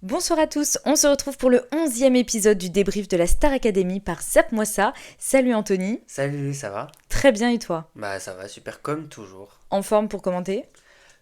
Bonsoir à tous, on se retrouve pour le 11e épisode du débrief de la Star Academy par Zap-moi ça. Salut Anthony. Salut, ça va? Très bien et toi? Bah ça va, super comme toujours. En forme pour commenter?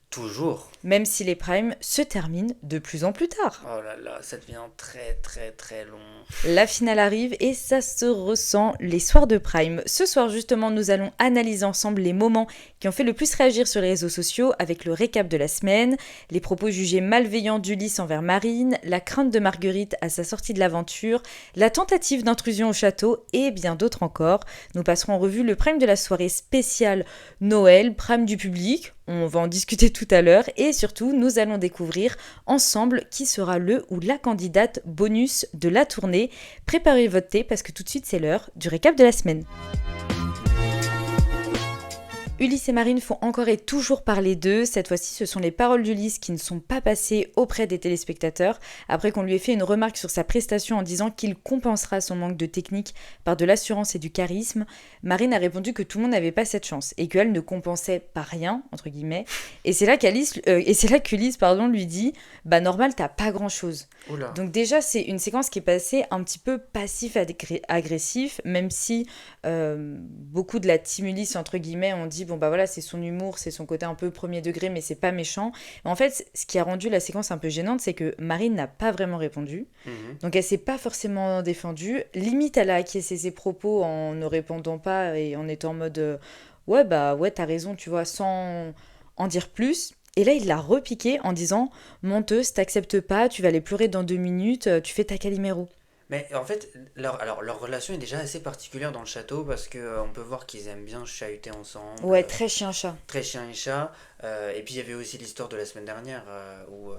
Toujours. Même si les primes se terminent de plus en plus tard. Oh là là, ça devient très très très long. La finale arrive et ça se ressent les soirs de prime. Ce soir justement, nous allons analyser ensemble les moments qui ont fait le plus réagir sur les réseaux sociaux avec le récap de la semaine, les propos jugés malveillants d'Ulysse envers Marine, la crainte de Marguerite à sa sortie de l'aventure, la tentative d'intrusion au château et bien d'autres encore. Nous passerons en revue le prime de la soirée spéciale Noël, prime du public. On va en discuter tout à l'heure et surtout nous allons découvrir ensemble qui sera le ou la candidate bonus de la tournée. Préparez votre thé parce que tout de suite c'est l'heure du récap de la semaine. Ulysse et Marine font encore et toujours parler d'eux. Cette fois-ci, ce sont les paroles d'Ulysse qui ne sont pas passées auprès des téléspectateurs, après qu'on lui ait fait une remarque sur sa prestation en disant qu'il compensera son manque de technique par de l'assurance et du charisme. Marine a répondu que tout le monde n'avait pas cette chance et qu'elle ne compensait pas rien, entre guillemets. Et c'est là qu'Ulysse lui dit « Bah normal, t'as pas grand-chose ». Donc déjà, c'est une séquence qui est passée un petit peu passif-agressif, même si beaucoup de la team Ulysse, entre guillemets, ont dit bon bah voilà, c'est son humour, c'est son côté un peu premier degré, mais c'est pas méchant. Mais en fait, ce qui a rendu la séquence un peu gênante, c'est que Marine n'a pas vraiment répondu. Donc elle s'est pas forcément défendue. Limite, elle a acquiescé ses propos en ne répondant pas et en étant en mode ouais bah ouais, t'as raison, tu vois, sans en dire plus. Et là, il l'a repiqué en disant menteuse, t'acceptes pas, tu vas aller pleurer dans 2 minutes, tu fais ta Calimero. Mais en fait, leur relation est déjà assez particulière dans le château parce que on peut voir qu'ils aiment bien chahuter ensemble. Ouais, très chien-chat. Très chien et chat. Et puis il y avait aussi l'histoire de la semaine dernière où,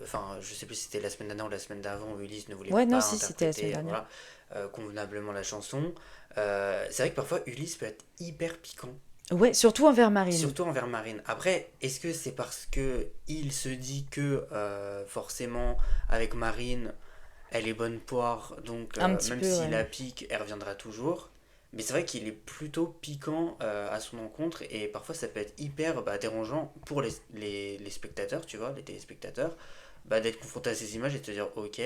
enfin, je sais plus si c'était la semaine dernière ou la semaine d'avant où Ulysse ne voulait Ouais, pas non, si, c'était la semaine interpréter dernière. convenablement la chanson. C'est vrai que parfois Ulysse peut être hyper piquant. Ouais, surtout envers Marine. Surtout envers Marine. Après, est-ce que c'est parce que il se dit que forcément avec Marine, elle est bonne poire, donc Un petit même peu, s'il ouais. la pique, elle reviendra toujours. Mais c'est vrai qu'il est plutôt piquant à son encontre et parfois ça peut être hyper dérangeant pour les spectateurs, tu vois, les téléspectateurs, d'être confronté à ces images et de te dire ok,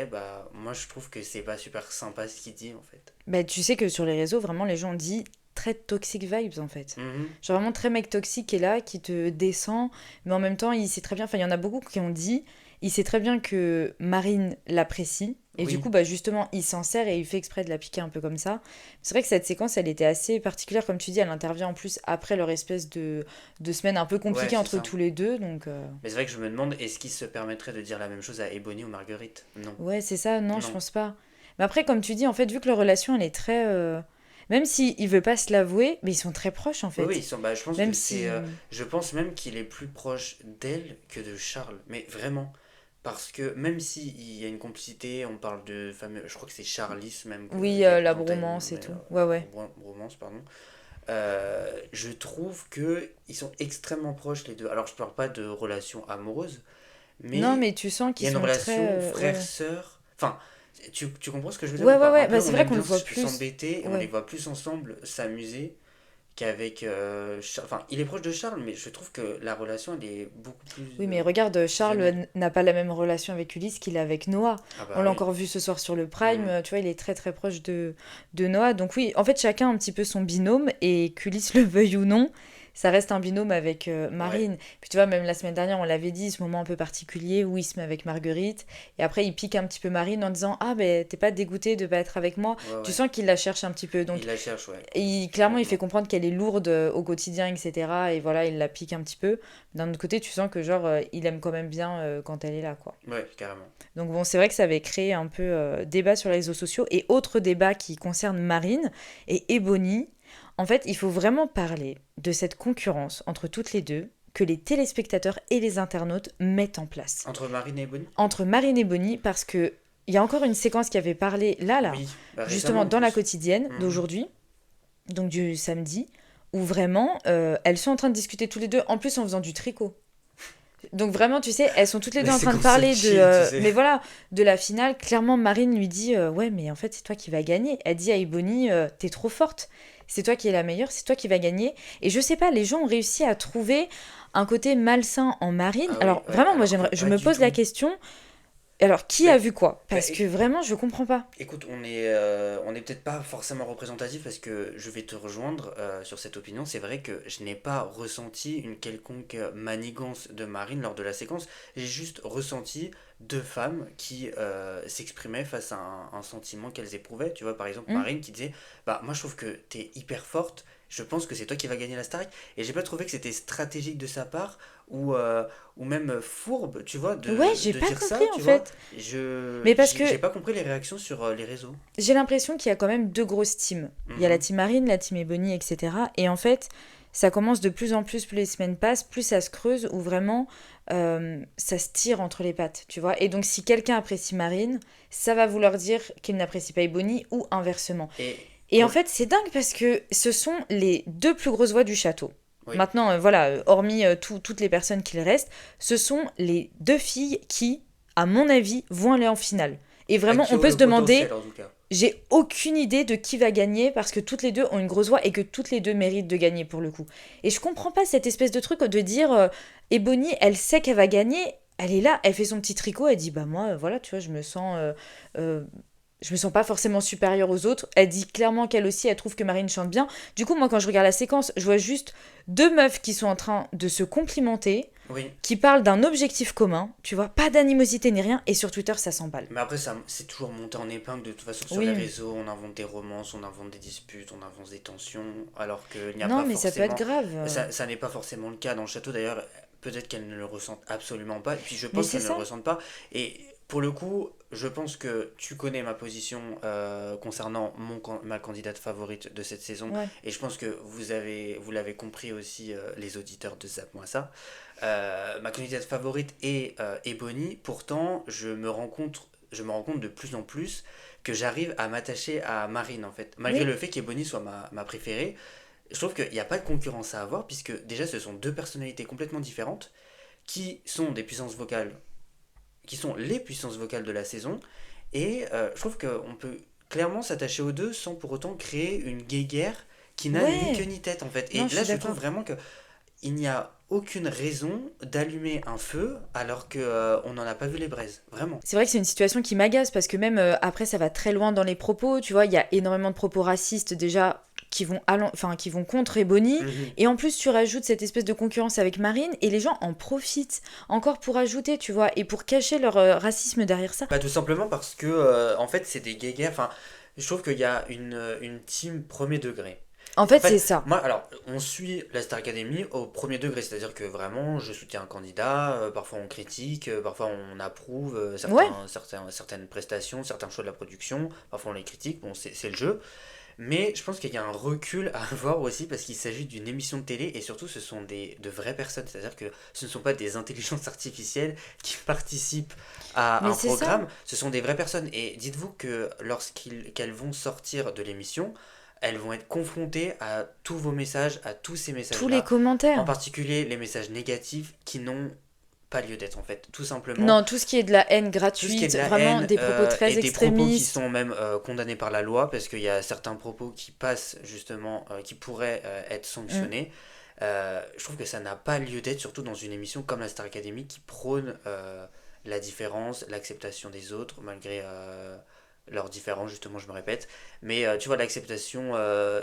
moi je trouve que c'est pas super sympa ce qu'il dit en fait. Bah, tu sais que sur les réseaux, vraiment, les gens ont dit très toxic vibes, en fait. Mhm. Genre vraiment très mec toxique qui est là, qui te descend, mais en même temps, il sait très bien, enfin, il y en a beaucoup qui ont dit, il sait très bien que Marine l'apprécie, et du Oui, coup, bah, justement, il s'en sert et il fait exprès de la piquer un peu comme ça. C'est vrai que cette séquence, elle était assez particulière, comme tu dis, elle intervient en plus après leur espèce de semaine un peu ouais, compliquée c'est entre ça. tous les deux, donc... Mais c'est vrai que je me demande, est-ce qu'il se permettrait de dire la même chose à Ebony ou Marguerite? Non. Ouais, c'est ça, non, je Non. pense pas. Mais après, comme tu dis, en fait, vu que leur relation, elle est très... Même s'il veut pas se l'avouer, mais ils sont très proches, en Oui, oui, fait. je pense que Même c'est. si... Je pense même qu'il est plus proche d'elle que de Charles. Mais vraiment. Parce que même s'il y a une complicité, on parle de fameux. Je crois que c'est Charlis même Oui, la dont t'as une bromance et tout. Ouais, ouais. bromance, pardon. Je trouve que ils sont extrêmement proches les deux. Alors je parle pas de relation amoureuse, Non, mais mais tu sens il y qu'ils a une sont très... relation ouais. frère-sœur. Enfin, tu comprends ce que je veux dire Ouais, ou ouais, pas? Un ouais. peu, Bah, c'est on vrai aime qu'on le bien voit plus. s'embêter et on les Ouais. voit plus ensemble s'amuser qu'avec Enfin, il est proche de Charles, mais je trouve que la relation, elle est beaucoup plus Oui, mais regarde, Charles fusionnelle. n'a pas la même relation avec Ulysse qu'il a avec Noah. Ah On bah l'a oui. encore vu ce soir sur le Prime, Mhm. tu vois, il est très très proche de Noah. Donc oui, en fait, chacun a un petit peu son binôme, et qu'Ulysse le veuille ou non, ça reste un binôme avec Ouais. Marine. Puis tu vois, même la semaine dernière, on l'avait dit, ce moment un peu particulier où il se met avec Marguerite, et après il pique un petit peu Marine en disant «Ah ben t'es pas dégoûtée de pas être avec moi?» Ouais, Tu ouais. sens qu'il la cherche un petit peu. Donc Il la cherche, ouais. clairement, il fait Complètement. comprendre qu'elle est lourde au quotidien, etc. Et voilà, il la pique un petit peu. D'un autre côté, tu sens que genre, il aime quand même bien quand elle est là, quoi. Ouais, carrément. Donc bon, c'est vrai que ça avait créé un peu débat sur les réseaux sociaux. Et autre débat qui concerne Marine et Ebony. En fait, il faut vraiment parler de cette concurrence entre toutes les deux que les téléspectateurs et les internautes mettent en place. Entre Marine et Bonnie? Entre Marine et Bonnie, parce que il y a encore une séquence qui avait parlé là, Oui, récemment justement en dans la plus. quotidienne Mhm. d'aujourd'hui, donc du samedi, où vraiment elles sont en train de discuter tous les deux, en plus en faisant du tricot. Donc vraiment, tu sais, elles sont toutes les La deux en train de séquence parler de, chill, tu sais. mais voilà, de la finale. Clairement, Marine lui dit, ouais, mais en fait c'est toi qui vas gagner. Elle dit à Ebony, t'es trop forte. c'est toi qui es la meilleure, c'est toi qui vas gagner. Et je sais pas, les gens ont réussi à trouver un côté malsain en Marine. Ah oui, Alors ouais, vraiment, moi alors que je pas me du pose la tout. question, alors qui a Mais, vu quoi? bah, Parce que vraiment, je comprends pas. écoute, on est peut-être pas forcément représentatif parce que je vais te rejoindre sur cette opinion. C'est vrai que je n'ai pas ressenti une quelconque manigance de Marine lors de la séquence. J'ai juste ressenti deux femmes qui s'exprimaient face à un sentiment qu'elles éprouvaient. Tu vois, par exemple, Hmm. Marine qui disait, bah moi je trouve que t'es hyper forte. Je pense que c'est toi qui vas gagner la Starac. Et j'ai pas trouvé que c'était stratégique de sa part ou même fourbe, tu vois, Ouais, de, j'ai de pas dire compris ça, en tu vois. fait. Je Mais parce j'ai que j'ai pas compris les réactions sur les réseaux. j'ai l'impression qu'il y a quand même deux grosses teams. Il y a la Mhm. team Marine, la team Ebony, etc. Et en fait, ça commence de plus en plus les semaines passent, plus ça se creuse, où vraiment ça se tire entre les pattes, tu vois. Et donc, si quelqu'un apprécie Marine, ça va vouloir dire qu'il n'apprécie pas Ebony, ou inversement. Et Et en pour... fait, c'est dingue parce que ce sont les deux plus grosses voix du château. Oui, Maintenant, voilà, hormis toutes les personnes qui restent, ce sont les deux filles qui, à mon avis, vont aller en finale. Et vraiment, qui on ont peut le se demander, potentiel en tout cas. j'ai aucune idée de qui va gagner parce que toutes les deux ont une grosse voix et que toutes les deux méritent de gagner pour le coup. Et je comprends pas cette espèce de truc de dire Ebony, elle sait qu'elle va gagner, elle est là, elle fait son petit tricot, elle dit bah moi voilà, tu vois, euh, je me sens pas forcément supérieure aux autres. Elle dit clairement qu'elle aussi, elle trouve que Marine chante bien. Du coup, moi, quand je regarde la séquence, je vois juste deux meufs qui sont en train de se complimenter, Oui, qui parlent d'un objectif commun. Tu vois, pas d'animosité ni rien. Et sur Twitter, ça s'emballe. mais après, ça, c'est toujours monté en épingle. De toute façon, sur les Oui. réseaux, on invente des romances, on invente des disputes, on invente des tensions, alors qu'il n'y a Non, pas mais ça peut être forcément. grave. Ça n'est pas forcément le cas dans le château. D'ailleurs, peut-être qu'elle ne le ressent absolument pas. Et puis, je Mais pense c'est qu'elle ne le ça. ressent pas. Et pour le coup, je pense que tu connais ma position concernant ma candidate favorite de cette saison. Ouais. Et je pense que vous l'avez compris aussi, les auditeurs de Zap Moi Ça. Ma candidate favorite est Ebony. Pourtant, je me rends compte de plus en plus que j'arrive à m'attacher à Marine en fait. Malgré Oui. le fait qu'Ebony soit ma préférée, je trouve qu'il n'y a pas de concurrence à avoir puisque déjà ce sont deux personnalités complètement différentes qui sont des puissances vocales, qui sont les puissances vocales de la saison. Et je trouve qu'on peut clairement s'attacher aux deux sans pour autant créer une guéguerre qui n'a ni queue Ouais. ni tête en fait. Non, Et je là suis je trouve d'accord. vraiment que il n'y a aucune raison d'allumer un feu alors que on n'en a pas vu les braises. Vraiment. C'est vrai que c'est une situation qui m'agace parce que même après, ça va très loin dans les propos. Tu vois, il y a énormément de propos racistes déjà enfin, qui vont contre Ebony. Mhm. Et en plus, tu rajoutes cette espèce de concurrence avec Marine et les gens en profitent encore pour ajouter, tu vois, et pour cacher leur racisme derrière ça. Bah tout simplement parce que en fait c'est des guéguerres. Enfin, je trouve qu'il y a une team premier degré. En En fait, c'est fait, ça. moi, alors, on suit la Star Academy au premier degré, c'est-à-dire que vraiment, je soutiens un candidat, parfois on critique, parfois on approuve Ouais. certaines prestations, certains choix de la production, parfois on les critique, bon, c'est le jeu. Mais je pense qu'il y a un recul à avoir aussi parce qu'il s'agit d'une émission de télé et surtout ce sont de vraies personnes, c'est-à-dire que ce ne sont pas des intelligences artificielles qui participent à Mais un c'est ça. programme, ce sont des vraies personnes. Et dites-vous que qu'elles vont sortir de l'émission, elles vont être confrontées à tous vos messages, à tous ces Tous les messages-là, en commentaires. particulier les messages négatifs qui n'ont pas lieu d'être en fait, tout simplement. Non, tout ce qui est de la haine Tout ce qui est de gratuite, la vraiment haine des propos et très des propos qui extrémistes. sont même condamnés par la loi, parce qu'il y a certains propos qui passent justement, qui pourraient être Mm. sanctionnés. Je trouve que ça n'a pas lieu d'être, surtout dans une émission comme la Star Academy qui prône la différence, l'acceptation des autres, malgré leurs différences, justement, je me répète. Mais tu vois, l'acceptation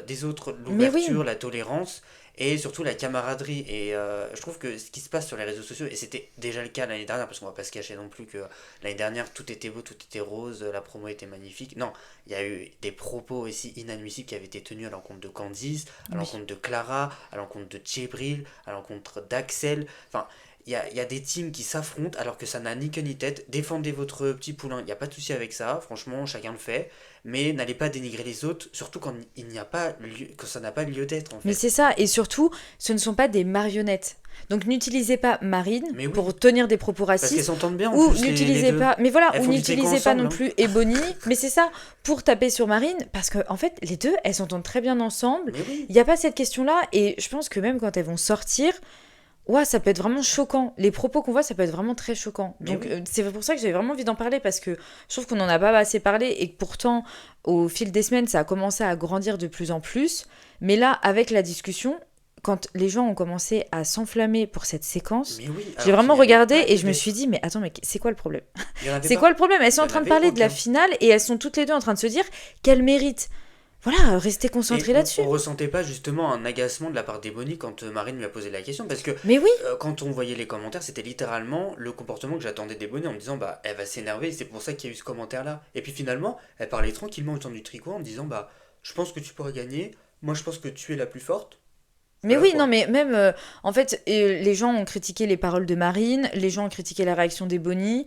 des autres, Mais oui. l'ouverture, la tolérance et surtout la camaraderie. Et je trouve que ce qui se passe sur les réseaux sociaux, et c'était déjà le cas l'année dernière, parce qu'on va pas se cacher non plus que l'année dernière tout était beau, tout était rose, la promo était magnifique. Non, il y a eu des propos aussi inadmissibles qui avaient été tenus à l'encontre de Candice, à Oui. l'encontre de Clara, à l'encontre de Djibril, à l'encontre d'Axel. Enfin, il y a des teams qui s'affrontent alors que ça n'a ni queue ni tête. Défendez votre petit poulain, il n'y a pas de souci avec ça, franchement, chacun le fait. Mais n'allez pas dénigrer les autres, surtout quand il n'y a pas lieu, quand ça n'a pas lieu d'être en Mais fait. c'est ça, et surtout, ce ne sont pas des marionnettes. Donc n'utilisez pas Marine Mais oui, pour tenir des propos parce qu'elles racistes, s'entendent bien en ou plus les n'utilisez deux. pas, mais voilà, Elles ou font du tricot n'utilisez pas ensemble, non hein. plus Ebony, mais c'est ça, pour taper sur Marine, parce que en fait, les deux, elles s'entendent très bien ensemble. Mais oui. Il n'y a pas cette question-là, et je pense que même quand elles vont sortir, Ouais, ça peut être vraiment choquant. Les propos qu'on voit, ça peut être vraiment très choquant. Mais Donc, oui. c'est pour ça que j'avais vraiment envie d'en parler parce que je trouve qu'on n'en a pas assez parlé et que pourtant, au fil des semaines, ça a commencé à grandir de plus en plus. Mais là, avec la discussion, quand les gens ont commencé à s'enflammer pour cette séquence, Mais oui, j'ai alors qu'il vraiment n'y avait regardé pas et de je me suis bête. dit, mais attends, mais c'est quoi le problème? Il n'y en avait C'est quoi pas. le problème? Elles sont Il en n'y en train de avait parler de la aucun. finale et elles sont toutes les deux en train de se dire qu'elles méritent. Voilà, restez Et concentrés on là-dessus. ressentait pas justement un agacement de la part d'Ebony quand Marine lui a posé la question, parce que Mais oui, quand on voyait les commentaires, c'était littéralement le comportement que j'attendais d'Ebony en me disant bah elle va s'énerver, et c'est pour ça qu'il y a eu ce commentaire là. Et puis finalement, elle parlait tranquillement au temps du tricot en me disant bah je pense que tu pourrais gagner, moi je pense que tu es la plus forte. mais Voilà oui, non, quoi. mais même, en fait, les gens ont critiqué les paroles de Marine, les gens ont critiqué la réaction des Bonnie,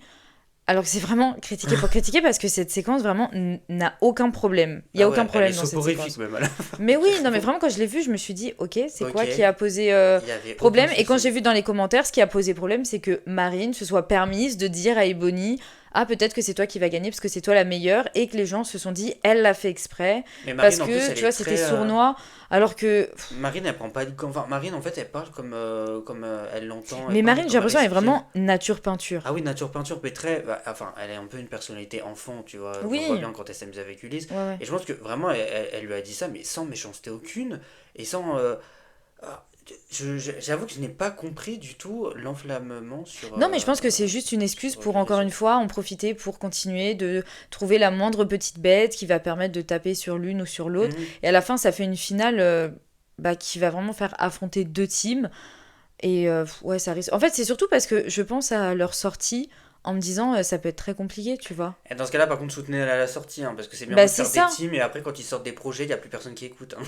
alors que c'est vraiment critiquer pour critiquer parce que cette séquence vraiment n'a aucun problème. Il y a Ah aucun ouais, elle est problème dans cette soporifique séquence. même à la fin. Mais oui, non, mais vraiment, quand je l'ai vu, je me suis dit, ok, c'est Ok, quoi qui a posé il y avait aucun problème? Et quand j'ai souci. vu dans les commentaires, ce qui a posé problème, c'est que Marine se soit permise de dire à Ebony, ah, peut-être que c'est toi qui vas gagner parce que c'est toi la meilleure, et que les gens se sont dit, elle l'a fait exprès, Mais parce Marine en plus que, elle tu vois, est c'était très sournois, alors que. Marine elle prend pas enfin Marine en fait elle parle comme elle l'entend, elle Mais parle Marine, j'ai comme l'impression, elle est avec elle. vraiment nature peinture. Ah oui, nature peinture, mais très. Enfin, elle est un peu une personnalité enfant, tu vois. On le voit Oui, bien quand elle s'amuse avec Ulysse. ouais, ouais. Et je pense que vraiment, elle lui a dit ça, mais sans méchanceté aucune. Et sans. Ah, j'avoue que je n'ai pas compris du tout l'enflammement Non, mais je pense que c'est juste une excuse sur pour, le encore une réseau. fois, en profiter pour continuer de trouver la moindre petite bête qui va permettre de taper sur l'une ou sur l'autre. Mhm. Et à la fin, ça fait une finale bah, qui va vraiment faire affronter deux teams. Et ouais, ça risque. En fait, c'est surtout parce que je pense à leur sortie en me disant ça peut être très compliqué, tu vois. Et dans ce cas-là, par contre, soutenez à la sortie, hein, parce que c'est bien beau Bah, de c'est faire des ça. teams, et après, quand ils sortent des projets, il n'y a plus personne qui écoute, hein.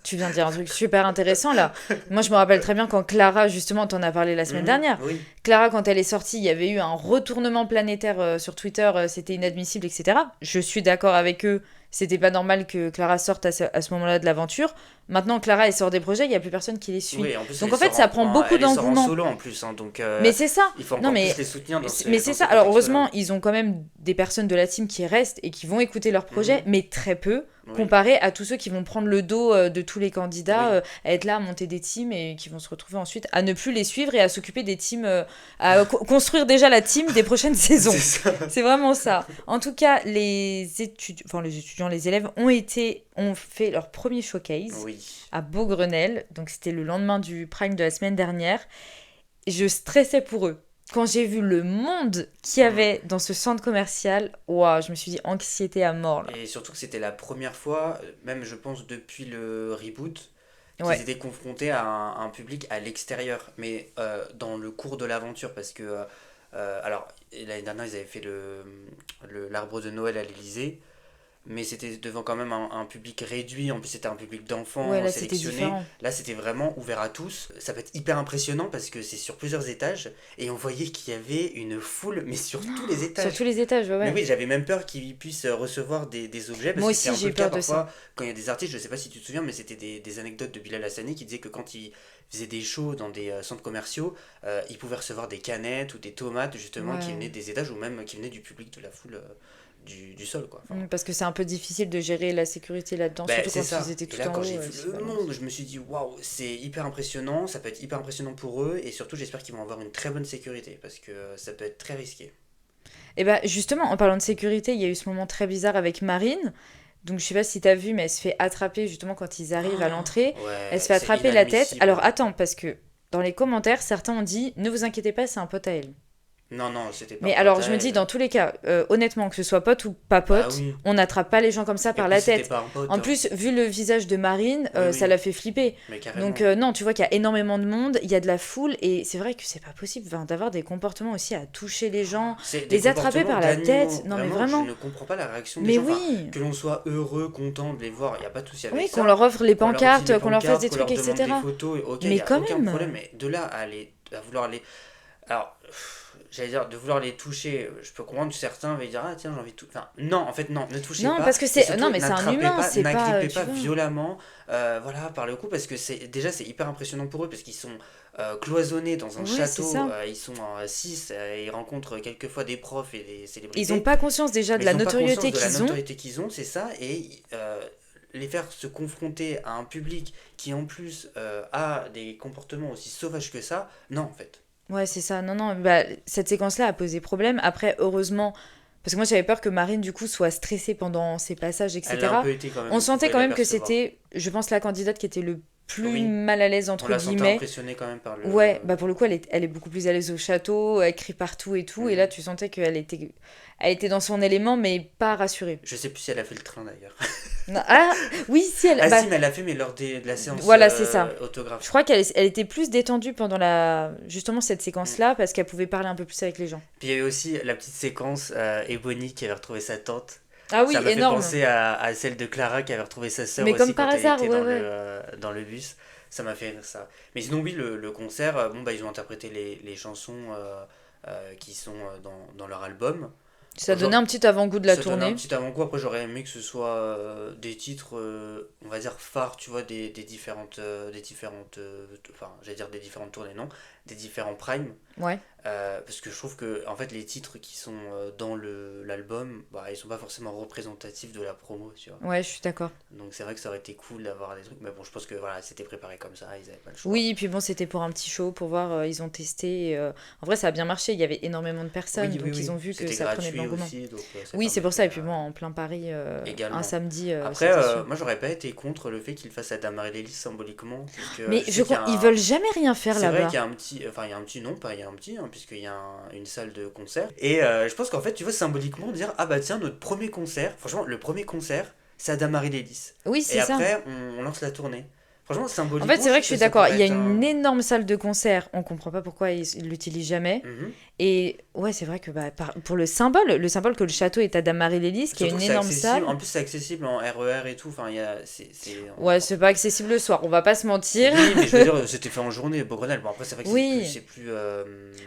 Tu viens de dire un truc super intéressant là. Moi, je me rappelle très bien quand Clara, justement, t'en a parlé la semaine Mhm, dernière. oui. Clara, quand elle est sortie, il y avait eu un retournement planétaire sur Twitter, c'était inadmissible, etc. Je suis d'accord avec eux, c'était pas normal que Clara sorte à ce moment-là de l'aventure. Maintenant, Clara, elle sort des projets, il n'y a plus personne qui les suit. Oui, en plus, Donc en fait, ça prend beaucoup elle les sort en d'engouement. solo en plus, hein, donc Mais c'est ça. il faut Non, encore plus mais les soutenir mais c'est dans ça. ces Alors contextes-là. heureusement, ils ont quand même des personnes de la team qui restent et qui vont écouter leur projet, Mhm, mais très peu, oui, comparé à tous ceux qui vont prendre le dos de tous les candidats, oui. à être là, à monter des teams et qui vont se retrouver ensuite à ne plus les suivre et à s'occuper des teams, à construire déjà la team des prochaines C'est saisons. ça. C'est vraiment ça. En tout cas, les étudiants, les élèves ont fait leur premier showcase Oui. à Beaugrenelle. Donc c'était le lendemain du prime de la semaine dernière. Je stressais pour eux. Quand j'ai vu le monde qu'il y Mm. avait dans ce centre commercial, waouh, je me suis dit anxiété à mort là. Et surtout que c'était la première fois, même je pense depuis le reboot, qu'ils Ouais, étaient confrontés à un public à l'extérieur, mais dans le cours de l'aventure, parce que alors l'année dernière ils avaient fait l'arbre de Noël à l'Élysée, mais c'était devant quand même un public réduit, en plus c'était un public ouais, d'enfants là c'était sélectionnés. différent. Là c'était vraiment ouvert à tous. Ça peut être hyper impressionnant parce que c'est sur plusieurs étages et on voyait qu'il y avait une foule, mais sur tous les Sur tous étages. les étages, ouais, Mais ouais. oui, j'avais même peur qu'ils puissent recevoir des objets parce Moi que c'est aussi un peu j'ai eu le cas peur de ça. parfois quand il y a des artistes, je sais pas si tu te souviens, mais c'était des anecdotes de Bilal Hassani qui disait que quand il faisait des shows dans des centres commerciaux, il pouvait recevoir des canettes ou des tomates justement qui venaient Ouais. des étages ou même qui venaient du public de la foule du sol quoi. Enfin, Parce que c'est un peu difficile de gérer la sécurité là-dedans, ben, surtout c'est quand ils ça. étaient Et tout là, en quand haut, j'ai vu c'est le vraiment. monde, je me suis dit, waouh, c'est hyper impressionnant, ça peut être hyper impressionnant pour eux, et surtout, j'espère qu'ils vont avoir une très bonne sécurité, parce que ça peut être très risqué. Et bah justement, en parlant de sécurité, il y a eu ce moment très bizarre avec Marine. Donc je sais pas si t'as vu, mais elle se fait attraper justement quand ils arrivent à l'entrée. Elle se Ouais, fait c'est attraper la tête. Alors inadmissible. attends, parce que dans les commentaires, certains ont dit ne vous inquiétez pas, c'est un pote à elle. Non, non, c'était pas Mais un pote alors à je me dis, elle. dans tous les cas, honnêtement, que ce soit pote ou pas Bah pote, oui. on n'attrape pas les gens comme ça Et par puis, la c'était tête. pas un pote, En hein. plus, vu le visage de Marine, Oui, ça oui, l'a fait flipper. mais Donc carrément. non, tu vois qu'il y a énormément de monde, il y a de la foule, et c'est vrai que c'est pas possible d'avoir des comportements aussi à toucher les gens, C'est des les attraper comportements par la tête. d'animaux. Non mais Vraiment, je vraiment. ne comprends pas la réaction des Mais gens. Enfin, oui. que l'on soit heureux, content de les voir, il n'y a pas de souci avec Oui, qu'on ça. leur offre les Qu'on leur utilise les pancartes, qu'on leur fasse pancartes, des qu'on trucs, leur demande des etc. photos, ok, il Mais n'y a quand aucun problème, même. mais de là à vouloir les. Alors, j'allais dire, de vouloir les toucher, je peux comprendre que certains vont dire, ah tiens, j'ai envie de toucher. Enfin, non, en fait, non, ne touchez Non, pas. parce que Et c'est. surtout, Non, mais c'est un humain, c'est pas. n'agrippez Tu pas vois. violemment, voilà, par le coup, parce que déjà, c'est hyper impressionnant pour eux, parce qu'ils sont cloisonnés dans un Ouais, c'est château, ça. ils sont 6, ils rencontrent quelquefois des profs et des Ils ont célébrités, pas conscience déjà de mais ils la n'ont pas conscience notoriété de la qu'ils ont. notoriété qu'ils ont, c'est ça, et les faire se confronter à un public qui en plus a des comportements aussi sauvages que ça, non en fait. Ouais, c'est ça. Non, non, bah, cette séquence-là a posé problème. Après, heureusement, parce que moi j'avais peur que Marine, du coup, soit stressée pendant ses passages, Elle a un etc. peu été quand On même, vous sentait pouvez quand même que l'apercevoir. c'était, je pense, la candidate qui était le plus Oui, mal à l'aise, on entre la sentait guillemets. impressionnée quand même par Ouais, le... bah pour le coup, elle est beaucoup plus à l'aise au château, elle crie partout et tout. Et là, Mhm. tu sentais elle était dans son élément, mais pas rassurée. Je sais plus si elle a fait le train d'ailleurs. Non, ah, oui, si, Ah bah, si, mais elle l'a fait, mais lors de la séance voilà, c'est ça. Je autographe. crois qu'elle était plus détendue pendant justement cette Mm. séquence-là, parce qu'elle pouvait parler un peu plus avec les gens. Puis il y avait aussi la petite séquence Ebony qui avait retrouvé sa tante. Ah Ça oui, m'a fait énorme. penser à celle de Clara qui avait retrouvé sa sœur Mais comme aussi par quand elle hasard, était ouais, ouais. dans le bus. Ça m'a fait rire ça. Mais sinon, oui, le concert, bon, bah, ils ont interprété les chansons qui sont dans leur album. Ça donnait Genre, un petit avant-goût de la ça donne un tournée. petit avant-goût. Après, j'aurais aimé que ce soit des titres, on va dire, phares, tu vois, enfin, j'allais dire des différentes tournées, non, des différents primes. Ouais. Parce que je trouve que en fait les titres qui sont dans l'album, bah, ils sont pas forcément représentatifs de la promo, tu vois. Ouais, je suis d'accord. Donc c'est vrai que ça aurait été cool d'avoir des trucs, mais bon, je pense que voilà, c'était préparé comme ça, ils avaient pas le choix. Oui, et puis bon, c'était pour un petit show, pour voir, ils ont testé. En vrai, ça a bien marché, il y avait énormément de personnes, Oui, oui, donc ils oui. ont vu que C'était ça prenait de gratuit l'engouement. aussi, donc ça Oui, c'est pour ça, permettait et puis bon, en plein Paris, un également. samedi, Après, c'était sûr. moi j'aurais pas été contre le fait qu'il fasse à Damaris symboliquement, puisque Mais je sais qu'il y a ils un, veulent jamais rien faire c'est vrai qu'il là-bas. y a un petit, enfin il y a un petit, non pas il y a un petit, hein, puisqu'il y a une salle de concert. Et je pense qu'en fait, tu vois, symboliquement dire, ah bah tiens, notre premier concert, franchement, le premier concert, c'est à Damaris. Oui, Et c'est ça. après, on lance la tournée. Franchement, En fait, symboliquement, c'est je vrai que trouve je que suis ça d'accord. pourrait Il y a être une un. énorme salle de concert. On comprend pas pourquoi ils l'utilisent jamais. Mhm. Et ouais, c'est vrai que bah, pour le symbole que le château est à Damarie-les-Lys, qui est Surtout une que c'est énorme accessible, salle. en plus c'est accessible en RER et tout, enfin, Ouais, c'est pas accessible le soir, on va pas se mentir. Oui, mais je veux dire, c'était fait en journée, Beaugrenelle. Bon, après, c'est vrai que Oui. c'est plus,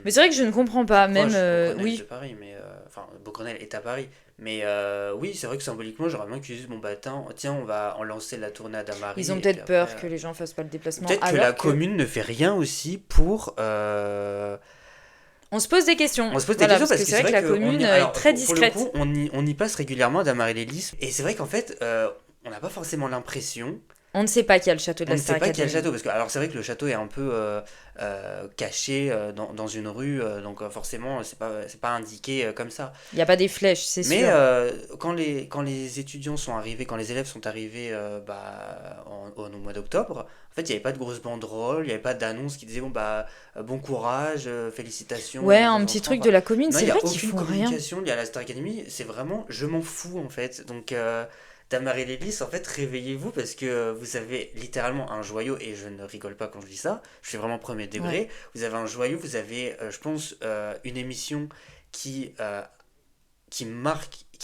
Mais c'est vrai que je ne comprends plus pas, même. proche, Beaugrenelle de Oui, Paris, mais enfin, Beaugrenelle est à Paris. Mais oui, c'est vrai que symboliquement, j'aurais bien qu'ils disent, bon bah tiens, on va en lancer la tournée à ils Damary, ont et puis peut-être après. peur que les gens fassent pas le déplacement, Peut-être que la alors que. commune ne fait rien aussi pour. On se pose des questions. On se pose des Voilà, questions parce parce que que c'est c'est vrai que vrai la que commune est alors très pour le discrète. coup, on y passe régulièrement à Damary-les-Lys, et c'est vrai qu'en fait, on n'a pas forcément l'impression. On ne sait pas qu'il y a le château de On la ne sait Star pas qu'il y a le Academy. château, parce que alors c'est vrai que le château est un peu caché dans une rue, donc forcément c'est pas indiqué comme ça. Il n'y a pas des flèches, c'est Mais sûr. quand les étudiants sont arrivés, quand les élèves sont arrivés bah, au mois d'octobre, en fait il n'y avait pas de grosses banderoles, il n'y avait pas d'annonce qui disait bon bah bon courage, félicitations Ouais, aux un petit enfants. truc Enfin, de la commune, non, il c'est n'y vrai a qu'ils aucune font rien. communication liée à la Star Academy, c'est vraiment je m'en fous en fait. Donc Tamaris en fait, réveillez-vous parce que vous avez littéralement un joyau, et je ne rigole pas quand je dis ça, je suis vraiment premier Ouais. degré. Vous avez un joyau, vous avez, je pense, une émission qui, euh, qui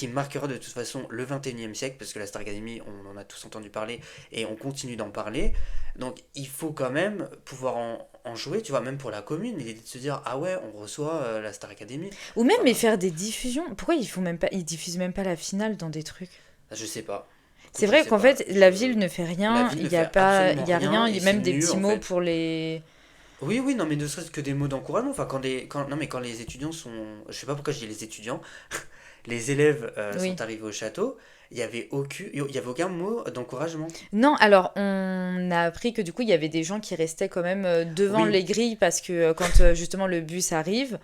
marquera de toute façon le 21e siècle, parce que la Star Academy, on en a tous entendu parler et on continue d'en parler. Donc il faut quand même pouvoir en jouer, tu vois, même pour la commune, l'idée de se dire, ah ouais, on reçoit la Star Academy. Ou même mais Enfin, faire des diffusions. Pourquoi ils diffusent même pas la finale dans des trucs? je sais pas. C'est Écoute, je vrai sais qu'en pas. fait, la ville ne fait La rien, ville il ne y a fait pas, absolument il y a rien rien, il et y a c'est même des nul petits en mots fait. pour les. Oui, oui, non, mais ne serait-ce que des mots d'encouragement. Enfin, non, mais quand les étudiants sont. Je sais pas pourquoi je dis les étudiants. Les élèves Oui. sont arrivés au château. Il y avait aucun mot d'encouragement. Non, alors on a appris que du coup il y avait des gens qui restaient quand même devant Oui, les grilles parce que quand justement le bus arrive,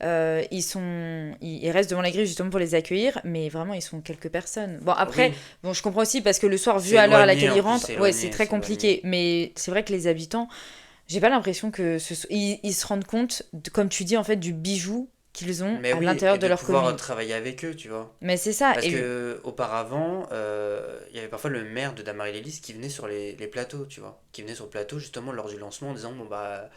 ils restent devant les grilles justement pour les accueillir, mais vraiment ils sont quelques personnes. Bon après, oui. bon je comprends aussi parce que le soir vu C'est à l'heure à éloigné, laquelle en ils plus, rentrent, c'est ouais c'est éloigné, très c'est éloigné. compliqué. Mais c'est vrai que les habitants, j'ai pas l'impression que ils se rendent compte, comme tu dis en fait, du bijou qu'ils ont Mais à oui, l'intérieur et de de leur pouvoir commune. travailler avec eux, tu vois. Mais c'est ça. Parce Et que auparavant, il y avait parfois le maire de Damary-les-Lys qui venait sur les plateaux, tu vois. Qui venait sur le plateau justement lors du lancement en disant, bon bah,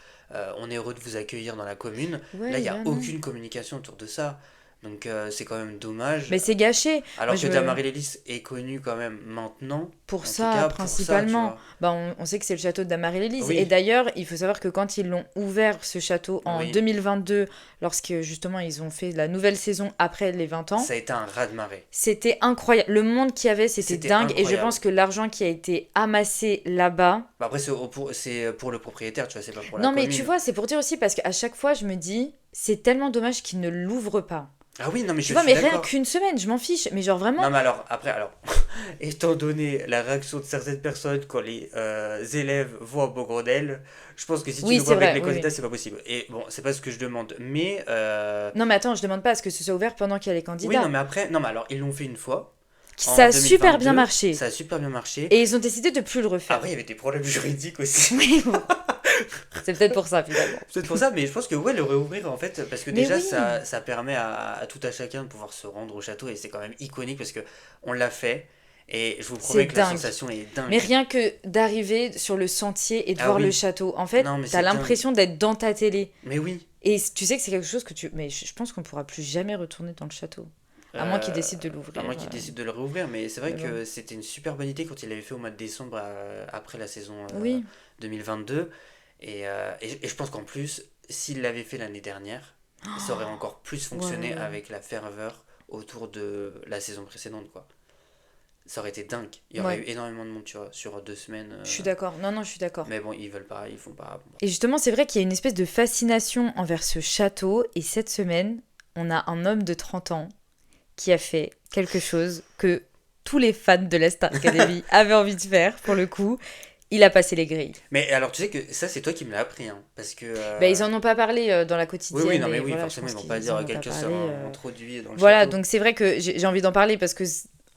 on est heureux de vous accueillir dans la commune. Là, il ouais, n'y a là non. aucune communication autour de ça. Donc c'est quand même dommage. Mais c'est gâché. Moi Alors je que me Damary-les-Lys est connu quand même maintenant, Pour en tout ça, cas pour ça, tu principalement. vois. Bah, on sait que c'est le château de Damarie-Lélise. Et Oui, d'ailleurs, il faut savoir que quand ils l'ont ouvert, ce château, en oui, 2022, lorsque justement ils ont fait la nouvelle saison après les 20 ans, ça a été un raz-de-marée. c'était incroyable. Le monde qu'il y avait, c'était C'était dingue. Et je pense incroyable. que l'argent qui a été amassé là-bas. Bah après, c'est pour le propriétaire, tu vois, c'est pas pour la Non, mais tu commune. vois, c'est pour dire aussi, parce qu'à chaque fois, je me dis, c'est tellement dommage qu'ils ne l'ouvrent pas. Ah oui, non, mais Tu je vois, suis mais rien d'accord. qu'une semaine, je m'en fiche. Mais genre Non, vraiment. mais alors, après, alors, étant donné la réaction de certaines personnes quand les élèves voient Bogrodel, je pense que si tu Oui, l'ouvres c'est avec vrai, les oui, oui. candidats, c'est pas possible. Et bon, c'est pas ce que je demande, mais Non, mais attends, je demande pas à ce que ce soit ouvert pendant qu'il y a les oui, non, candidats. mais après, non, mais alors, ils l'ont fait une fois, Ça en a super bien 2022, marché. ça a super bien marché. Et ils ont décidé de plus le Après, il y refaire. avait des problèmes juridiques aussi. Oui, bon. C'est peut-être pour ça, finalement. C'est peut-être pour ça, mais je pense que ouais, le réouvrir en fait, parce que Mais déjà oui. ça permet à tout à chacun de pouvoir se rendre au château et c'est quand même iconique parce que on l'a fait et je vous C'est promets que la dingue. sensation est Mais dingue. rien que d'arriver sur le sentier et de Ah voir le oui, château, en fait, non mais t'as c'est dingue. l'impression d'être dans ta télé. Mais oui, Et tu sais que c'est quelque chose que tu... Mais je pense qu'on pourra plus jamais retourner dans le château. À moins qu'ils euh, décident de à l'ouvrir. moins qu'ils décident de le réouvrir, mais c'est vrai Mais bon. que c'était une super bonne idée quand il l'avait fait au mois de décembre après la saison Oui. 2022 et je pense qu'en plus, s'il l'avait fait l'année dernière, ça aurait encore plus Ouais, ouais, fonctionné ouais. avec la ferveur autour de la saison précédente quoi. Ça aurait été dingue. Il y aurait Ouais. eu énormément de monde, tu vois, sur 2 semaines. Je suis d'accord. Non, non, je suis d'accord. Mais bon, ils veulent pas, ils font pas. Bon, Et justement, c'est vrai qu'il y a une espèce de fascination envers ce château. Et cette semaine, on a un homme de 30 ans qui a fait quelque chose que tous les fans de la Star Academy avaient envie de faire, pour le coup. Il a passé les grilles. mais alors, tu sais que ça, c'est toi qui me l'as appris, hein, parce que. Ben, ils en ont pas parlé dans la Oui, oui, quotidienne non, mais et oui, voilà, je forcément, pense ils vont pas qu'ils dire en ont pas quelqu'un s'est parlé. introduit dans le Voilà, château. donc c'est vrai que j'ai envie d'en parler parce que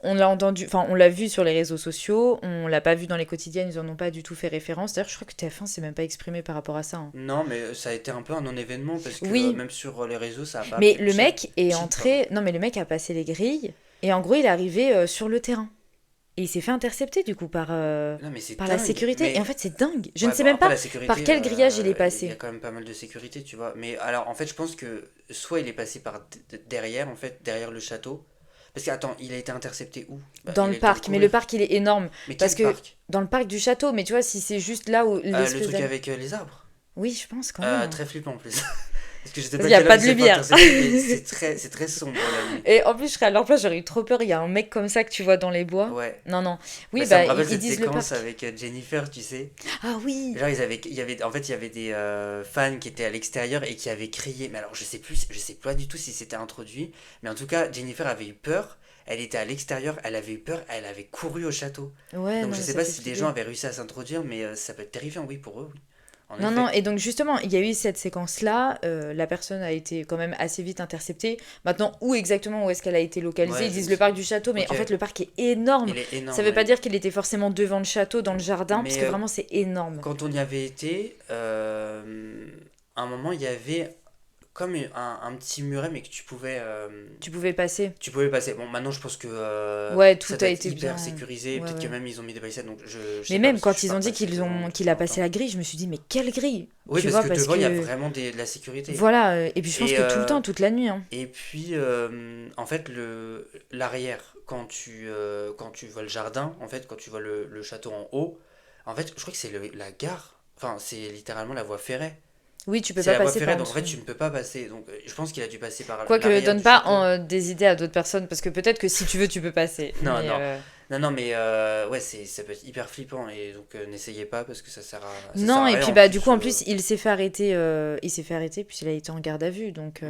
on l'a entendu, enfin on l'a vu sur les réseaux sociaux, on l'a pas vu dans les quotidiennes, ils en ont pas du tout fait référence. D'ailleurs, je crois que TF1 s'est même pas exprimé par rapport à ça, hein. Non, mais ça a été un peu un non-événement, parce que Oui, même sur les réseaux, ça a pas mais fait le mec est cheap, pardon. entré, non mais le mec a passé les grilles et en gros il est arrivé sur le terrain et il s'est fait intercepter du coup Non, mais c'est par la dingue. sécurité. Et en Mais fait c'est dingue. Je ne ouais, sais bon, même après pas la par sécurité, quel grillage il est il y a passé. quand même pas mal de sécurité, tu vois. Mais alors, en fait, je pense que soit il est passé par derrière, en fait, derrière le château. Parce que, attends, il a été intercepté où? Bah, Dans il le a eu le temps de parc, mais le courir. parc il est énorme Mais parce quel que parc? dans le parc du château, mais tu vois si c'est juste là où Le l'espèce truc de... avec les arbres. Oui, je pense quand même, hein. Très flippant en plus. Parce que je sais Parce pas qu'il y a quel homme pas il de s'est fait lumière. intercepter, mais c'est très sombre la nuit. Et en plus, je serais à leur place, j'aurais eu trop peur. Il y a un mec comme ça que tu vois dans les bois. Ouais. Non, non. Bah, Oui, ça me bah, rappelle ils cette disent le séquence parc. avec Jennifer, tu sais. Ah oui. Genre, en fait, il y avait des fans qui étaient à l'extérieur et qui avaient crié. Mais alors, je sais pas du tout si c'était introduit. Mais en tout cas, Jennifer avait eu peur. Elle était à l'extérieur, elle avait eu peur, elle avait couru au château. Ouais, Donc, non, je mais sais ça pas fait si des gens flipper. avaient réussi à s'introduire, mais ça peut être terrifiant, oui, pour eux, oui. En Non, non, effet. et donc justement, il y a eu cette séquence-là, la personne a été quand même assez vite interceptée. Maintenant, où exactement, où est-ce qu'elle a été localisée? Ouais, Ils je disent le sais. parc du château, mais Ok, en fait, le parc est énorme. il est Ça énorme, veut pas ouais. dire qu'il était forcément devant le château, dans le jardin, parce Mais que vraiment, c'est énorme. quand on y avait été, à un moment, il y avait comme un petit muret, mais que Tu pouvais passer. tu pouvais passer. Bon, maintenant, je pense que Ouais, tout ça a doit être été hyper bien. sécurisé. Ouais, Peut-être que ouais. même ils ont mis des palissades, donc je Mais sais pas même parce que je quand suis ils pas ont dit repassé devant qu'il depuis a passé longtemps. la grille, je me suis dit, mais quelle grille? Oui, Tu parce vois, que parce devant, il y a que vraiment de la sécurité. voilà, et puis je pense Et, que tout le temps, toute la nuit, hein. en fait, l'arrière, quand tu vois le jardin, en fait, quand tu vois le château en haut, en fait, je crois que c'est la gare. Enfin, c'est littéralement la voie ferrée. Oui, tu peux C'est pas la voie passer par ferrée, en donc en fait, dessous. tu ne peux pas passer. Donc, je pense qu'il a dû passer par Quoique, l'arrière donne du pas château. des idées à d'autres personnes, parce que peut-être que si tu veux, tu peux passer. Non, Mais non, non, non, mais ouais, ça peut être hyper flippant et donc n'essayez pas parce que ça sert non, à et rien puis en bah du plus. coup, en plus, il s'est fait arrêter, puis il a été en garde à vue. Donc Mhm.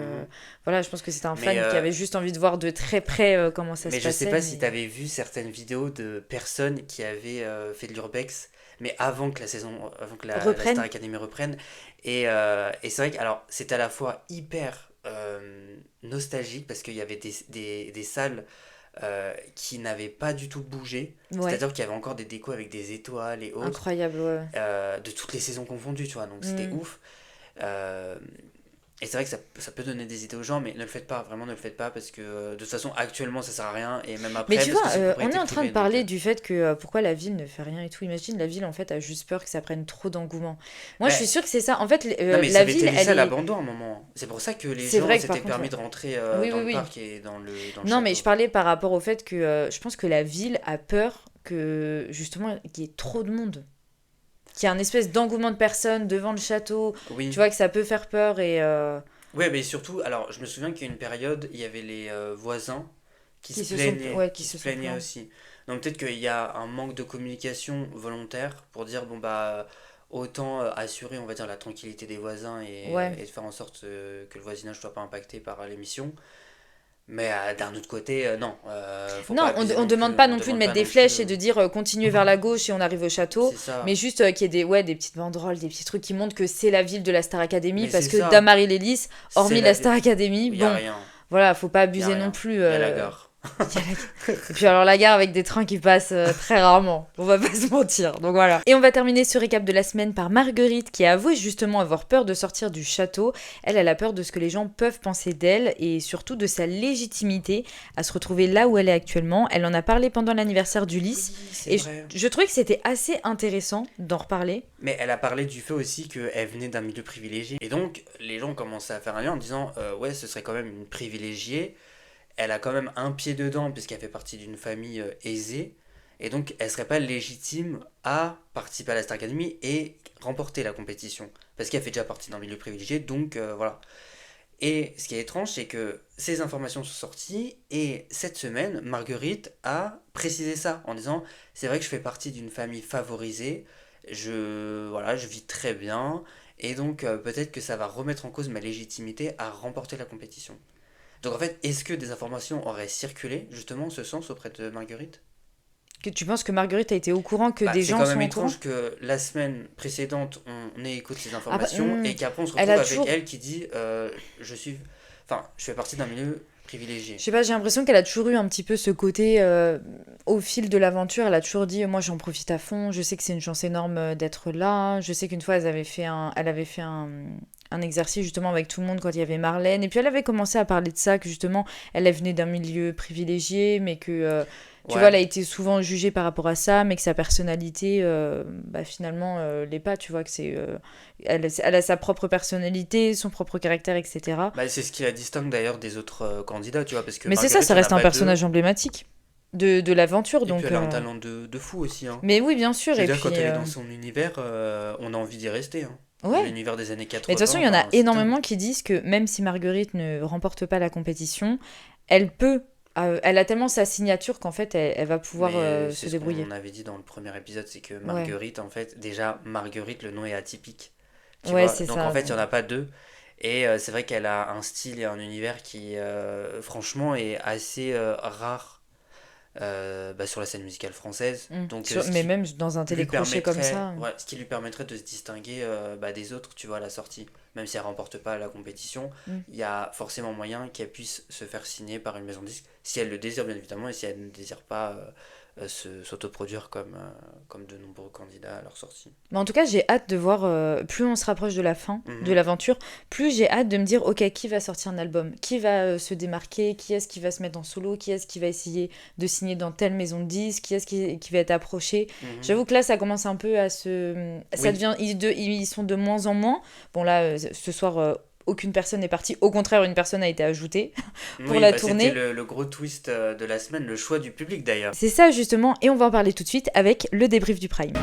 voilà, je pense que c'était un Mais, fan qui avait juste envie de voir de très près comment ça se mais je sais passait. pas si Mais t'avais vu certaines vidéos de personnes qui avaient fait de l'urbex, mais avant que la Star reprenne. Academy reprenne. Et c'est vrai que alors c'est à la fois hyper nostalgique parce qu'il y avait des salles qui n'avaient pas du tout bougé. Ouais, C'est-à-dire qu'il y avait encore des décos avec des étoiles et autres, incroyable, ouais. de toutes les saisons confondues, tu vois. Donc c'était Hmm. ouf. Euh, et c'est vrai que ça peut donner des idées aux gens, mais ne le faites pas, vraiment ne le faites pas, parce que de toute façon, actuellement, ça sert à rien, et même Mais après, tu parce vois, que c'est une on est propriété en train de privée, donc... parler du fait que pourquoi la ville ne fait rien et tout. Imagine, la ville en fait a juste peur que ça prenne trop d'engouement. Moi, je suis Mais, sûre que c'est ça. En fait, non, mais ça la avait été ville, laissé elle à est. l'abandon à un moment. C'est pour ça que les C'est gens vrai que s'étaient par contre, permis ouais. de rentrer Oui, dans oui, le oui. parc et dans le Non, mais je château. parlais par rapport au fait que je pense que la ville a peur que justement qu'il y ait trop de monde. Qu'il y ait un espèce d'engouement de personnes devant le château. Tu Oui. vois que ça peut faire peur et Ouais, mais surtout, alors, je me souviens qu'il y a une période, il y avait les voisins qui se sont, ouais, qui qui se se sont plaignaient plaints. aussi. Donc peut-être qu'il y a un manque de communication volontaire pour dire, bon bah, autant assurer, on va dire, la tranquillité des voisins Ouais. et de faire en sorte que le voisinage soit pas impacté par l'émission. Mais d'un autre côté, non, faut pas Non, abuser on non plus. demande pas On non plus de demande mettre pas des non plus. flèches et de dire continuez vers la gauche et on arrive au château, C'est ça. mais juste qu'il y ait des petites banderoles, des petits trucs qui montrent que c'est la ville de la Star Academy, Mais parce c'est que ça. Damarie Lélis, C'est hormis la la vie. Star Academy, Il y a bon, rien. voilà, faut pas Il y a abuser non rien. plus. Il y a la gare. Il y a la- Et puis alors la gare avec des trains qui passent très rarement, on va pas se mentir, donc voilà. Et on va terminer ce récap de la semaine par Marguerite qui a avoué justement avoir peur de sortir du château. Elle a peur de ce que les gens peuvent penser d'elle et surtout de sa légitimité à se retrouver là où elle est actuellement. Elle en a parlé pendant l'anniversaire d'Ulysse Oui, c'est et vrai. je trouvais que c'était assez intéressant d'en reparler. Mais elle a parlé du fait aussi qu'elle venait d'un milieu privilégié. Et donc, les gens commençaient à faire un lien en disant ouais, ce serait quand même une privilégiée. Elle a quand même un pied dedans puisqu'elle fait partie d'une famille aisée. Et donc, elle serait pas légitime à participer à la Star Academy et remporter la compétition. Parce qu'elle fait déjà partie d'un milieu privilégié, donc voilà. Et ce qui est étrange, c'est que ces informations sont sorties et cette semaine, Marguerite a précisé ça en disant c'est vrai que je fais partie d'une famille favorisée, voilà, je vis très bien et donc peut-être que ça va remettre en cause ma légitimité à remporter la compétition. Donc en fait, est-ce que des informations auraient circulé justement en ce sens auprès de Marguerite? Que tu penses que Marguerite a été au courant, que Bah, des c'est gens quand sont même au courant? étrange que la semaine précédente, on ait écouté ces Ah bah, informations et qu'après on se elle retrouve a avec toujours elle qui dit je suis, enfin, je fais partie d'un milieu Je privilégié. sais pas, j'ai l'impression qu'elle a toujours eu un petit peu ce côté, au fil de l'aventure, elle a toujours dit, moi j'en profite à fond, je sais que c'est une chance énorme d'être là, je sais qu'une fois elle avait fait un exercice justement avec tout le monde quand il y avait Marlène, et puis elle avait commencé à parler de ça, que justement elle venait d'un milieu privilégié, mais que, tu vois, Ouais, elle a été souvent jugée par rapport à ça, mais que sa personnalité, bah, finalement, l'est pas, tu vois, que elle a sa propre personnalité, son propre caractère, etc. bah, c'est ce qui la distingue d'ailleurs des autres candidats, tu vois, parce que Mais c'est ça, Marguerite, ça il n'y en a reste un pas deux, personnage emblématique de l'aventure, et puis donc... elle a un talent de fou aussi, hein. Mais oui, bien sûr, Je veux et dire, puis... quand elle est dans son univers, on a envie d'y rester, hein. Ouais. L'univers des années Mais de toute façon, 80, il y en a enfin, c'est dingue. énormément qui disent que même si Marguerite ne remporte pas la compétition, elle peut... elle a tellement sa signature qu'en fait, elle va pouvoir Mais se c'est ce débrouiller. qu'on avait dit dans le premier épisode, c'est que Ouais, Marguerite, en fait, déjà, Marguerite, le nom est atypique, tu ouais, vois. c'est Donc en ça. fait, il n'y en a pas deux. Et c'est vrai qu'elle a un style et un univers qui, franchement, est assez rare bah, sur la scène musicale française. Donc Mais même dans un télécrochet comme ça... ouais, ce qui lui permettrait de se distinguer bah, des autres, tu vois, à la sortie. Même si elle remporte pas la compétition, mm. il y a forcément moyen qu'elle puisse se faire signer par une maison de disque, si elle le désire bien évidemment, et si elle ne désire pas s'autoproduire comme de nombreux candidats à leur sortie. Mais en tout cas, j'ai hâte de voir, plus on se rapproche de la fin de Mhm. l'aventure, plus j'ai hâte de me dire, ok, qui va sortir un album? Qui va se démarquer? Qui est-ce qui va se mettre en solo? Qui est-ce qui va essayer de signer dans telle maison de disques? Qui est-ce qui va être approché? Mhm. J'avoue que là, ça commence un peu à se... Ça Oui, devient... Ils sont de moins en moins. Bon, là, ce soir... aucune personne n'est partie. Au contraire, une personne a été ajoutée pour oui la bah, c'était tournée. le gros twist de la semaine, le choix du public d'ailleurs. C'est ça, justement. Et on va en parler tout de suite avec le débrief du Prime.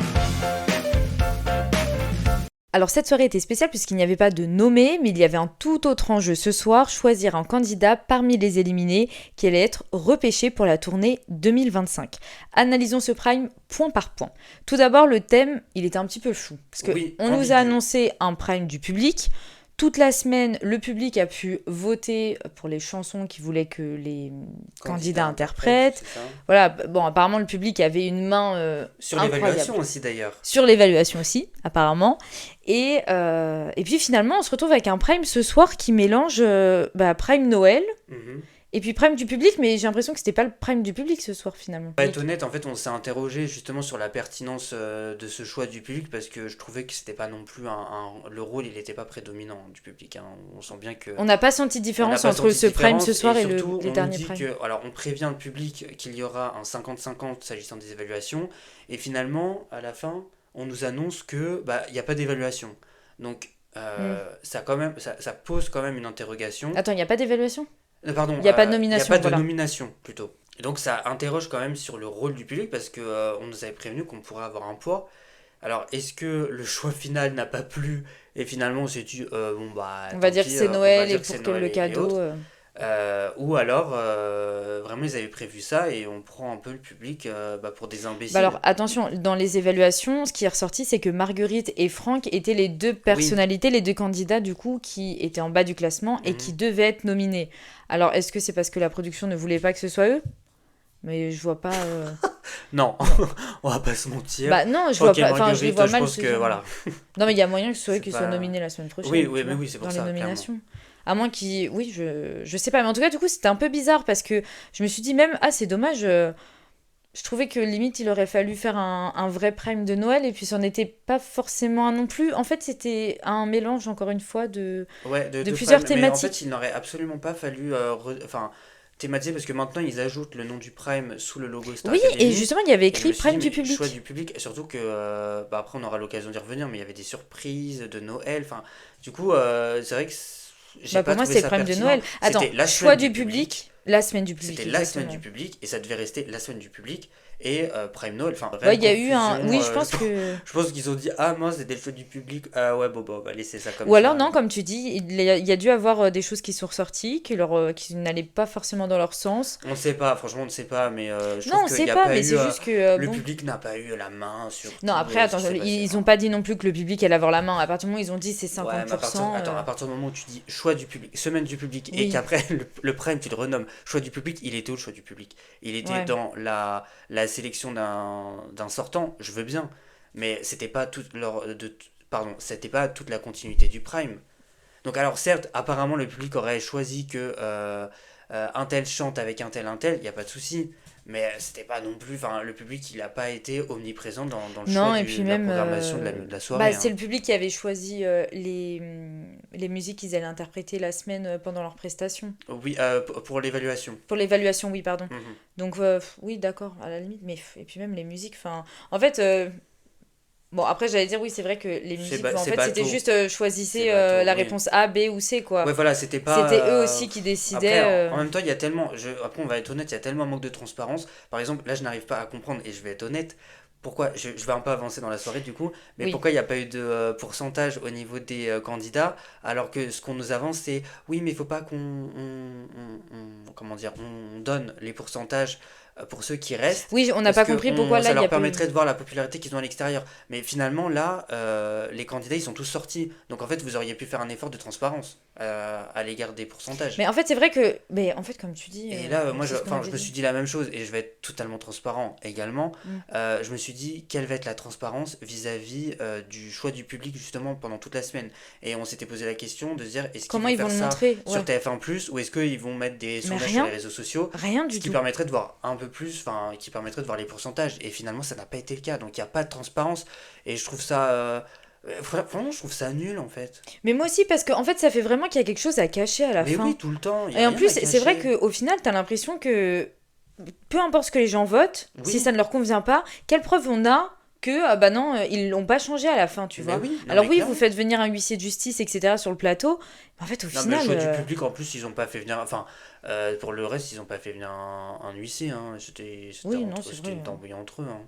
Alors cette soirée était spéciale puisqu'il n'y avait pas de nommé, mais il y avait un tout autre enjeu ce soir, choisir un candidat parmi les éliminés qui allait être repêché pour la tournée 2025. Analysons ce prime point par point. Tout d'abord, le thème, il était un petit peu flou, parce que Oui, on nous a ambigu. annoncé un prime du public. Toute la semaine, le public a pu voter pour les chansons qu'il voulait que les candidats interprètent. C'est ça. Voilà, bon, apparemment le public avait une main Sur incroyable l'évaluation aussi d'ailleurs. sur l'évaluation aussi, apparemment. Et puis finalement, on se retrouve avec un Prime ce soir qui mélange Prime Noël Mhm. et puis Prime du public, mais j'ai l'impression que c'était pas le Prime du public ce soir finalement. Pour être honnête, en fait, on s'est interrogé justement sur la pertinence de ce choix du public parce que je trouvais que c'était pas non plus le rôle, il n'était pas prédominant du public, hein. On sent bien que On n'a pas senti de on n'a différence pas entre senti ce de Prime différence ce soir et surtout les on nous derniers dit Primes. que, alors on prévient le public qu'il y aura un 50-50 s'agissant des évaluations et finalement à la fin on nous annonce que bah il n'y a pas d'évaluation. Donc Hmm. ça quand même ça pose quand même une interrogation. Attends, il n'y a pas d'évaluation? Pardon, Il n'y a pas de il n'y a nomination, pas de voilà. nomination plutôt. Et donc ça interroge quand même sur le rôle du public parce que on nous avait prévenu qu'on pourrait avoir un poids. Alors est-ce que le choix final n'a pas plu et finalement on s'est dit bon bah On tant va dire que pis, c'est on va Noël et dire que c'est pour que Noël le et cadeau... autres. Ou alors, vraiment, ils avaient prévu ça et on prend un peu le public pour des Bah imbéciles. alors attention, dans les évaluations, ce qui est ressorti, c'est que Marguerite et Franck étaient les deux Oui. personnalités, les deux candidats du coup, qui étaient en bas du classement et qui Mhm. devaient être nominés. Alors est-ce que c'est parce que la production ne voulait pas que ce soit eux? Mais je vois pas. Non, Non. on va pas se mentir. Bah non, je vois Ok, pas. Enfin, je les vois Marguerite, je mal pense ce que genre. voilà, Non, mais il y a moyen que ce soit eux c'est qui soient pas. nominés la semaine Oui, prochaine, oui, tu mais vois, oui, c'est dans pour les ça, clairement. nominations. À moins qu'ils. Oui, je sais pas. Mais en tout cas, du coup, c'était un peu bizarre parce que je me suis dit même, ah, c'est dommage. Je trouvais que limite, il aurait fallu faire un vrai prime de Noël et puis c'en était pas forcément un non plus. En fait, c'était un mélange, encore une fois, Ouais, de de plusieurs Prime. Mais en fait, thématiques. il n'aurait absolument pas fallu enfin, thématiser parce que maintenant ils ajoutent le nom du Prime sous le logo Star Oui, et Academy. justement, il y avait Et je me écrit suis dit, prime du mais choix public. du public, et surtout que, après on aura l'occasion d'y revenir, mais il y avait des surprises de Noël. Enfin, du coup, c'est vrai que j'ai Bah, pour pas moi, trouvé c'était ça prime de pertinent. Noël. C'était Attends, la choix semaine du du public. public, la semaine du public, C'était la semaine du exactement. public et ça devait rester la semaine du public et Prime Noël. Enfin, Ouais, réelle il y a eu un. confusion. Oui, je pense que. Je pense qu'ils ont dit, ah mince, c'était le choix du public. Ah ouais, bon, on va laisser ça comme Ou alors, ça. non, comme tu dis, il y a dû avoir des choses qui sont ressorties, qui n'allaient pas forcément dans leur sens. On ne sait pas, franchement, on ne sait pas, mais je Non, trouve on qu'il sait n'y a pas, pas mais eu. c'est juste que, Le bon. public n'a pas eu la main sur Non, tout après, ce attends, qui s'est passé. ils Enfin. ont pas dit non plus que le public allait avoir la main. À partir du moment où ils ont dit c'est Ouais, mais 50%, à partir du moment où tu dis choix du public, semaine du public, et oui, qu'après le prime, tu le renommes choix du public, il était où le choix du public? Il était ouais. dans la sélection d'un sortant, je veux bien, mais c'était pas toute pardon, c'était pas toute la continuité du prime. Donc alors certes, apparemment le public aurait choisi que un tel chante avec un tel, il n'y a pas de souci. Mais c'était pas non plus, enfin le public il n'a pas été omniprésent dans le choix Non, et puis de la même, programmation de la bah, soirée. c'est Hein. le public qui avait choisi les musiques qu'ils allaient interpréter la semaine pendant leur prestation. Oui, pour l'évaluation. Pour l'évaluation, oui, pardon. Mhm. Donc, oui, d'accord, à la limite, mais et puis même les musiques, enfin. En fait, bon, après, j'allais dire, oui, c'est vrai que les musiques, en C'est fait, c'était bateau, juste c'est choisissez bateau, la oui. réponse A, B ou C, Ouais, quoi. voilà, c'était pas. C'était eux aussi qui Après, décidaient. en même temps, il y a tellement. Après, on va être honnête, il y a tellement un manque de transparence. Par exemple, là, je n'arrive pas à comprendre, et je vais être honnête, pourquoi. Je vais un peu avancer dans la soirée, du coup, mais Oui. pourquoi il n'y a pas eu de pourcentage au niveau des candidats, alors que ce qu'on nous avance, c'est oui, mais il faut pas comment dire, on donne les pourcentages pour ceux qui restent. Oui, on n'a Parce pas que compris pourquoi là, ça il y leur a pas eu. permettrait de voir la popularité qu'ils ont à l'extérieur. Mais finalement, là, les candidats, ils sont tous sortis. Donc en fait, vous auriez pu faire un effort de transparence à l'égard des pourcentages. Mais en fait, c'est vrai que. Mais en fait, comme tu dis, Et là, moi, c'est ce qu'on je avait me suis dit. dit la même chose, et je vais être totalement transparent également. Mm. Je me suis dit, quelle va être la transparence vis-à-vis du choix du public, justement, pendant toute la semaine. Et on s'était posé la question de se dire, est-ce qu'ils Comment vont ils vont faire le ça montrer? sur Ouais. TF1 ⁇ ou est-ce qu'ils vont mettre des Mais sondages sur les rien. réseaux sociaux, Rien ce du qui tout. permettrait de voir un peu plus, enfin, qui permettrait de voir les pourcentages. Et finalement, ça n'a pas été le cas, donc il n'y a pas de transparence. Et je trouve ça... franchement, je trouve ça nul, en fait. Mais moi aussi, parce qu'en fait, ça fait vraiment qu'il y a quelque chose à cacher à la Mais oui, fin. tout le temps, il n'y a Et en rien plus, à c'est vrai cacher. qu'au final, t'as l'impression que peu importe ce que les gens votent, si ça Oui, ne leur convient pas, quelle preuve on a que, ah bah non, ils l'ont pas changé à la fin, tu mais vois. oui, non Alors mais oui, vous clairement. faites venir un huissier de justice, etc. sur le plateau, mais en fait, au Non, mais le final, choix du public, en plus, ils ont pas fait venir. Enfin, pour le reste, ils ont pas fait venir un huissier. Hein. oui, non, c'est C'était vrai. une embrouille entre eux. Hein.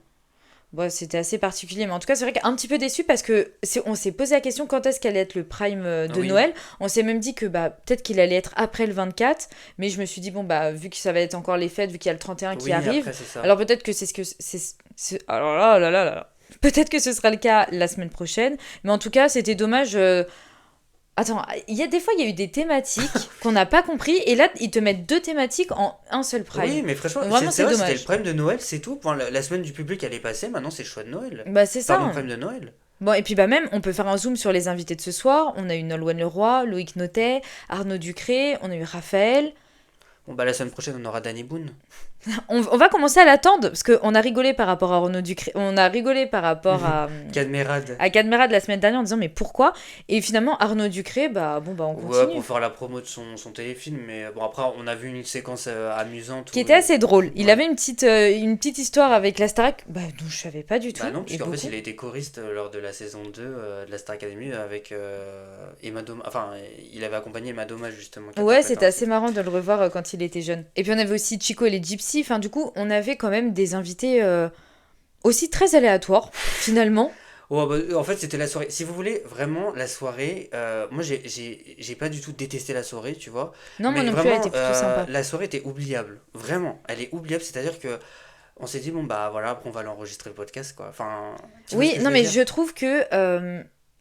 Bon, c'était assez particulier, mais en tout cas, c'est vrai qu'un petit peu déçu parce que on s'est posé la question quand est-ce qu'allait être le prime de Oui, Noël. On s'est même dit que bah peut-être qu'il allait être après le 24, mais je me suis dit bon bah vu que ça va être encore les fêtes, vu qu'il y a le 31 qui oui, arrive, après, c'est ça. alors peut-être que c'est ce que alors là là là là là. Peut-être que ce sera le cas la semaine prochaine, mais en tout cas, c'était dommage. Attends, il y a des fois il y a eu des thématiques qu'on n'a pas compris et là ils te mettent deux thématiques en un seul Oui, prime. mais franchement, Donc vraiment c'est c'est vrai, c'était le dommage. prime de Noël, c'est tout. Point, la semaine du public, elle est passée. Maintenant, c'est le choix de Noël. Bah c'est ça, Pardon, le hein. prime de Noël. Bon, et puis bah même, on peut faire un zoom sur les invités de ce soir. On a eu Nolwenn Leroy, Loïc Notet, Arnaud Ducré, on a eu Raphaël. Bon, bah, la semaine prochaine, on aura Danny Boone. On va commencer à l'attendre, parce qu'on a rigolé par rapport à Arnaud Ducré, on a rigolé par rapport Cadmerade. à Cadmerade la semaine dernière en disant mais pourquoi? Et finalement, Arnaud Ducré, bah bon, bah on Ouais, continue. pour faire la promo de son téléfilm. Mais bon, après, on a vu une séquence amusante Qui où. était assez drôle. Il Ouais. avait une petite histoire avec la Starac, bah dont je savais pas du Bah tout, non, et puisqu'en fait, beaucoup. il a été choriste lors de la saison 2 de la Star Academy avec Emma Doma. Enfin, il avait accompagné Emma Doma, justement, qui Ouais, interprète c'était un assez titre. marrant de le revoir quand il était jeune. Et puis on avait aussi Chico et les Gypsies. Enfin, du coup, on avait quand même des invités aussi très aléatoires, finalement. Oh, bah, en fait, c'était la soirée. Si vous voulez, vraiment, la soirée, moi, j'ai pas du tout détesté la soirée, tu vois. Non, moi Mais non plus, elle vraiment, était plutôt sympa. la soirée était oubliable. Vraiment, elle est oubliable. C'est-à-dire que on s'est dit, bon, bah voilà, après, on va l'enregistrer le podcast, quoi. Enfin, tu vois ce Oui, que je non, veux mais dire? je trouve que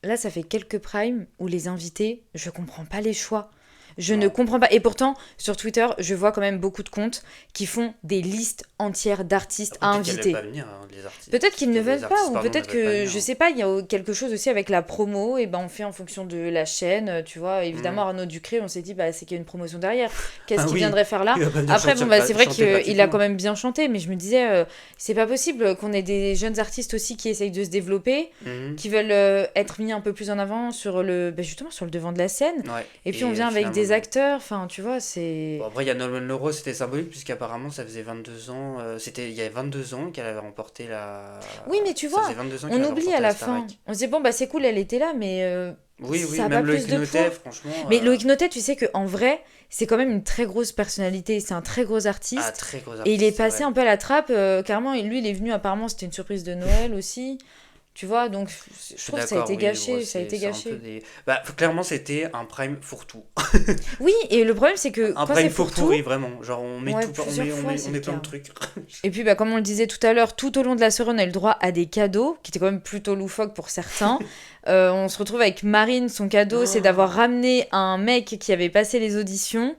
là, ça fait quelques primes où les invités, je comprends pas les choix. Je ne Non. comprends pas. Et pourtant, sur Twitter, je vois quand même beaucoup de comptes qui font des listes entières d'artistes à Peut-être qu'elle veulent pas inviter. venir, hein, les artistes. Peut-être qu'ils ne Que les veulent pas, artistes, ou pardon, ne peut-être veulent pas que, venir, je hein. sais pas, il y a quelque chose aussi avec la promo, et ben on fait en fonction de la chaîne, tu vois. Évidemment, Mhm. Arnaud Ducré, on s'est dit, bah c'est qu'il y a une promotion derrière. Qu'est-ce Ah qu'il oui, viendrait faire là? il va pas venir Après, bon, chanter, bah c'est vrai chanter qu'il a quand gratuitement. même bien chanté, mais je me disais, c'est pas possible qu'on ait des jeunes artistes aussi qui essayent de se développer, Mhm. qui veulent être mis un peu plus en avant sur bah, justement, sur le devant de la scène. Ouais, Et puis on et vient avec finalement, des non. acteurs, enfin, tu vois, Bon, c'est. après, il y a Nolan Leroy, c'était symbolique, puisqu'apparemment, ça faisait 22 ans. C'était il y a 22 ans qu'elle avait remporté la. Oui, mais tu Ça faisait vois, 22 ans on qu'elle avait oublie à remporté la la fin. Starac. On se dit, bon, bah c'est cool, elle était là, mais Oui, oui, ça a pas même plus Loïc de Notet, poids. franchement. Mais Loïc Notet, tu sais qu'en vrai, c'est quand même une très grosse personnalité, c'est un très gros Ah, artiste. très gros Et il est artiste, c'est passé vrai. un peu à la trappe, carrément. Et lui, il est venu, apparemment, c'était une surprise de Noël aussi. Tu vois, donc Je je suis trouve que ça a d'accord, été oui, bon, gâché, ça a été c'est un peu gâché. des. Bah, clairement, c'était un prime fourre-tout. Oui, et le problème, c'est que Un quand c'est prime pour tout, fourre-pourri, vraiment. Genre, on met ouais, tout, plusieurs fois, on c'est le met plein de cas. trucs. Et puis, bah, comme on le disait tout à l'heure, tout au long de la soirée, on a eu le droit à des cadeaux, qui étaient quand même plutôt loufoques pour certains. On se retrouve avec Marine, son cadeau, c'est d'avoir Oh. ramené un mec qui avait passé les auditions.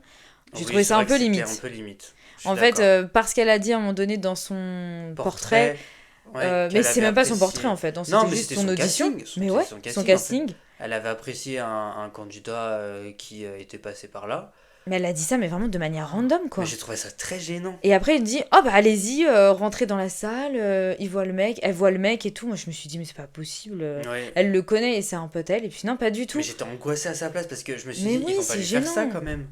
J'ai Oui, trouvé c'est ça un vrai que peu c'était un limite. peu limite. Je suis En fait, d'accord. parce qu'elle a dit à un moment donné dans son portrait, Portrait, ouais, mais qu'elle c'est avait même pas son portrait en apprécié. fait, hein, Non, c'était mais juste c'était son son audition. casting. Mais C'était ouais, son son casting, en fait. casting. Elle avait apprécié un candidat qui était passé par là. Mais elle a dit ça, mais vraiment de manière Oh, random mais quoi. j'ai trouvé ça très gênant. Et après, il dit, oh bah allez-y, rentrez dans la salle, il voit le mec, elle voit le mec et tout. Moi je me suis dit, mais c'est pas possible. Ouais. Elle le connaît et c'est un pote elle. Et puis non, pas du Mais tout. j'étais angoissé à sa place parce que je me suis Mais dit, oui, ils vont pas c'est lui faire ça gênant. quand même.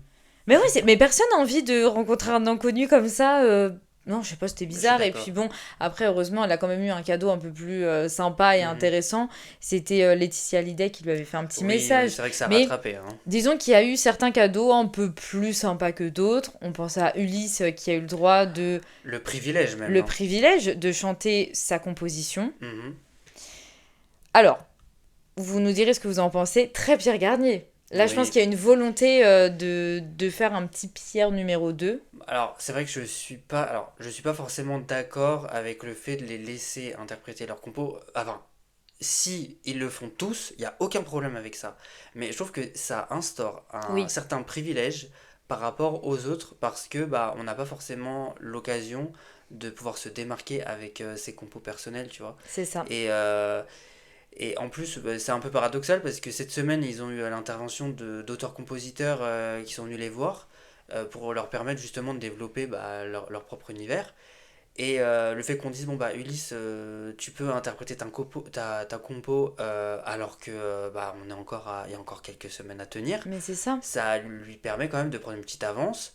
Mais oui, mais personne n'a envie de rencontrer un inconnu comme ça. Non, je sais pas, c'était Je suis bizarre. Et puis d'accord. bon, après, heureusement, elle a quand même eu un cadeau un peu plus sympa et Mhm. intéressant. C'était Laetitia Hallyday qui lui avait fait un petit Oui, oui, message. c'est vrai que ça a Mais rattrapé, hein. disons qu'il y a eu certains cadeaux un peu plus sympas que d'autres. On pense à Ulysse qui a eu le droit de, Le privilège même, le hein. privilège de chanter sa composition. Mhm. Alors, vous nous direz ce que vous en pensez. Très Pierre Garnier. Là, je pense Oui. qu'il y a une volonté de faire un petit Pierre numéro 2. Alors, c'est vrai que je suis pas forcément d'accord avec le fait de les laisser interpréter leurs compos. Enfin, si ils le font tous, il y a aucun problème avec ça. Mais je trouve que ça instaure un Oui, certain privilège par rapport aux autres parce que bah on n'a pas forcément l'occasion de pouvoir se démarquer avec ses compos personnels, tu vois. c'est ça. Et, euh, et en plus, bah, c'est un peu paradoxal parce que cette semaine, ils ont eu l'intervention d'auteurs-compositeurs qui sont venus les voir pour leur permettre justement de développer bah, leur propre univers. Et le fait qu'on dise, bon bah Ulysse, tu peux interpréter ta compo alors que bah, il y a encore quelques semaines à tenir, Mais c'est ça. ça lui permet quand même de prendre une petite avance.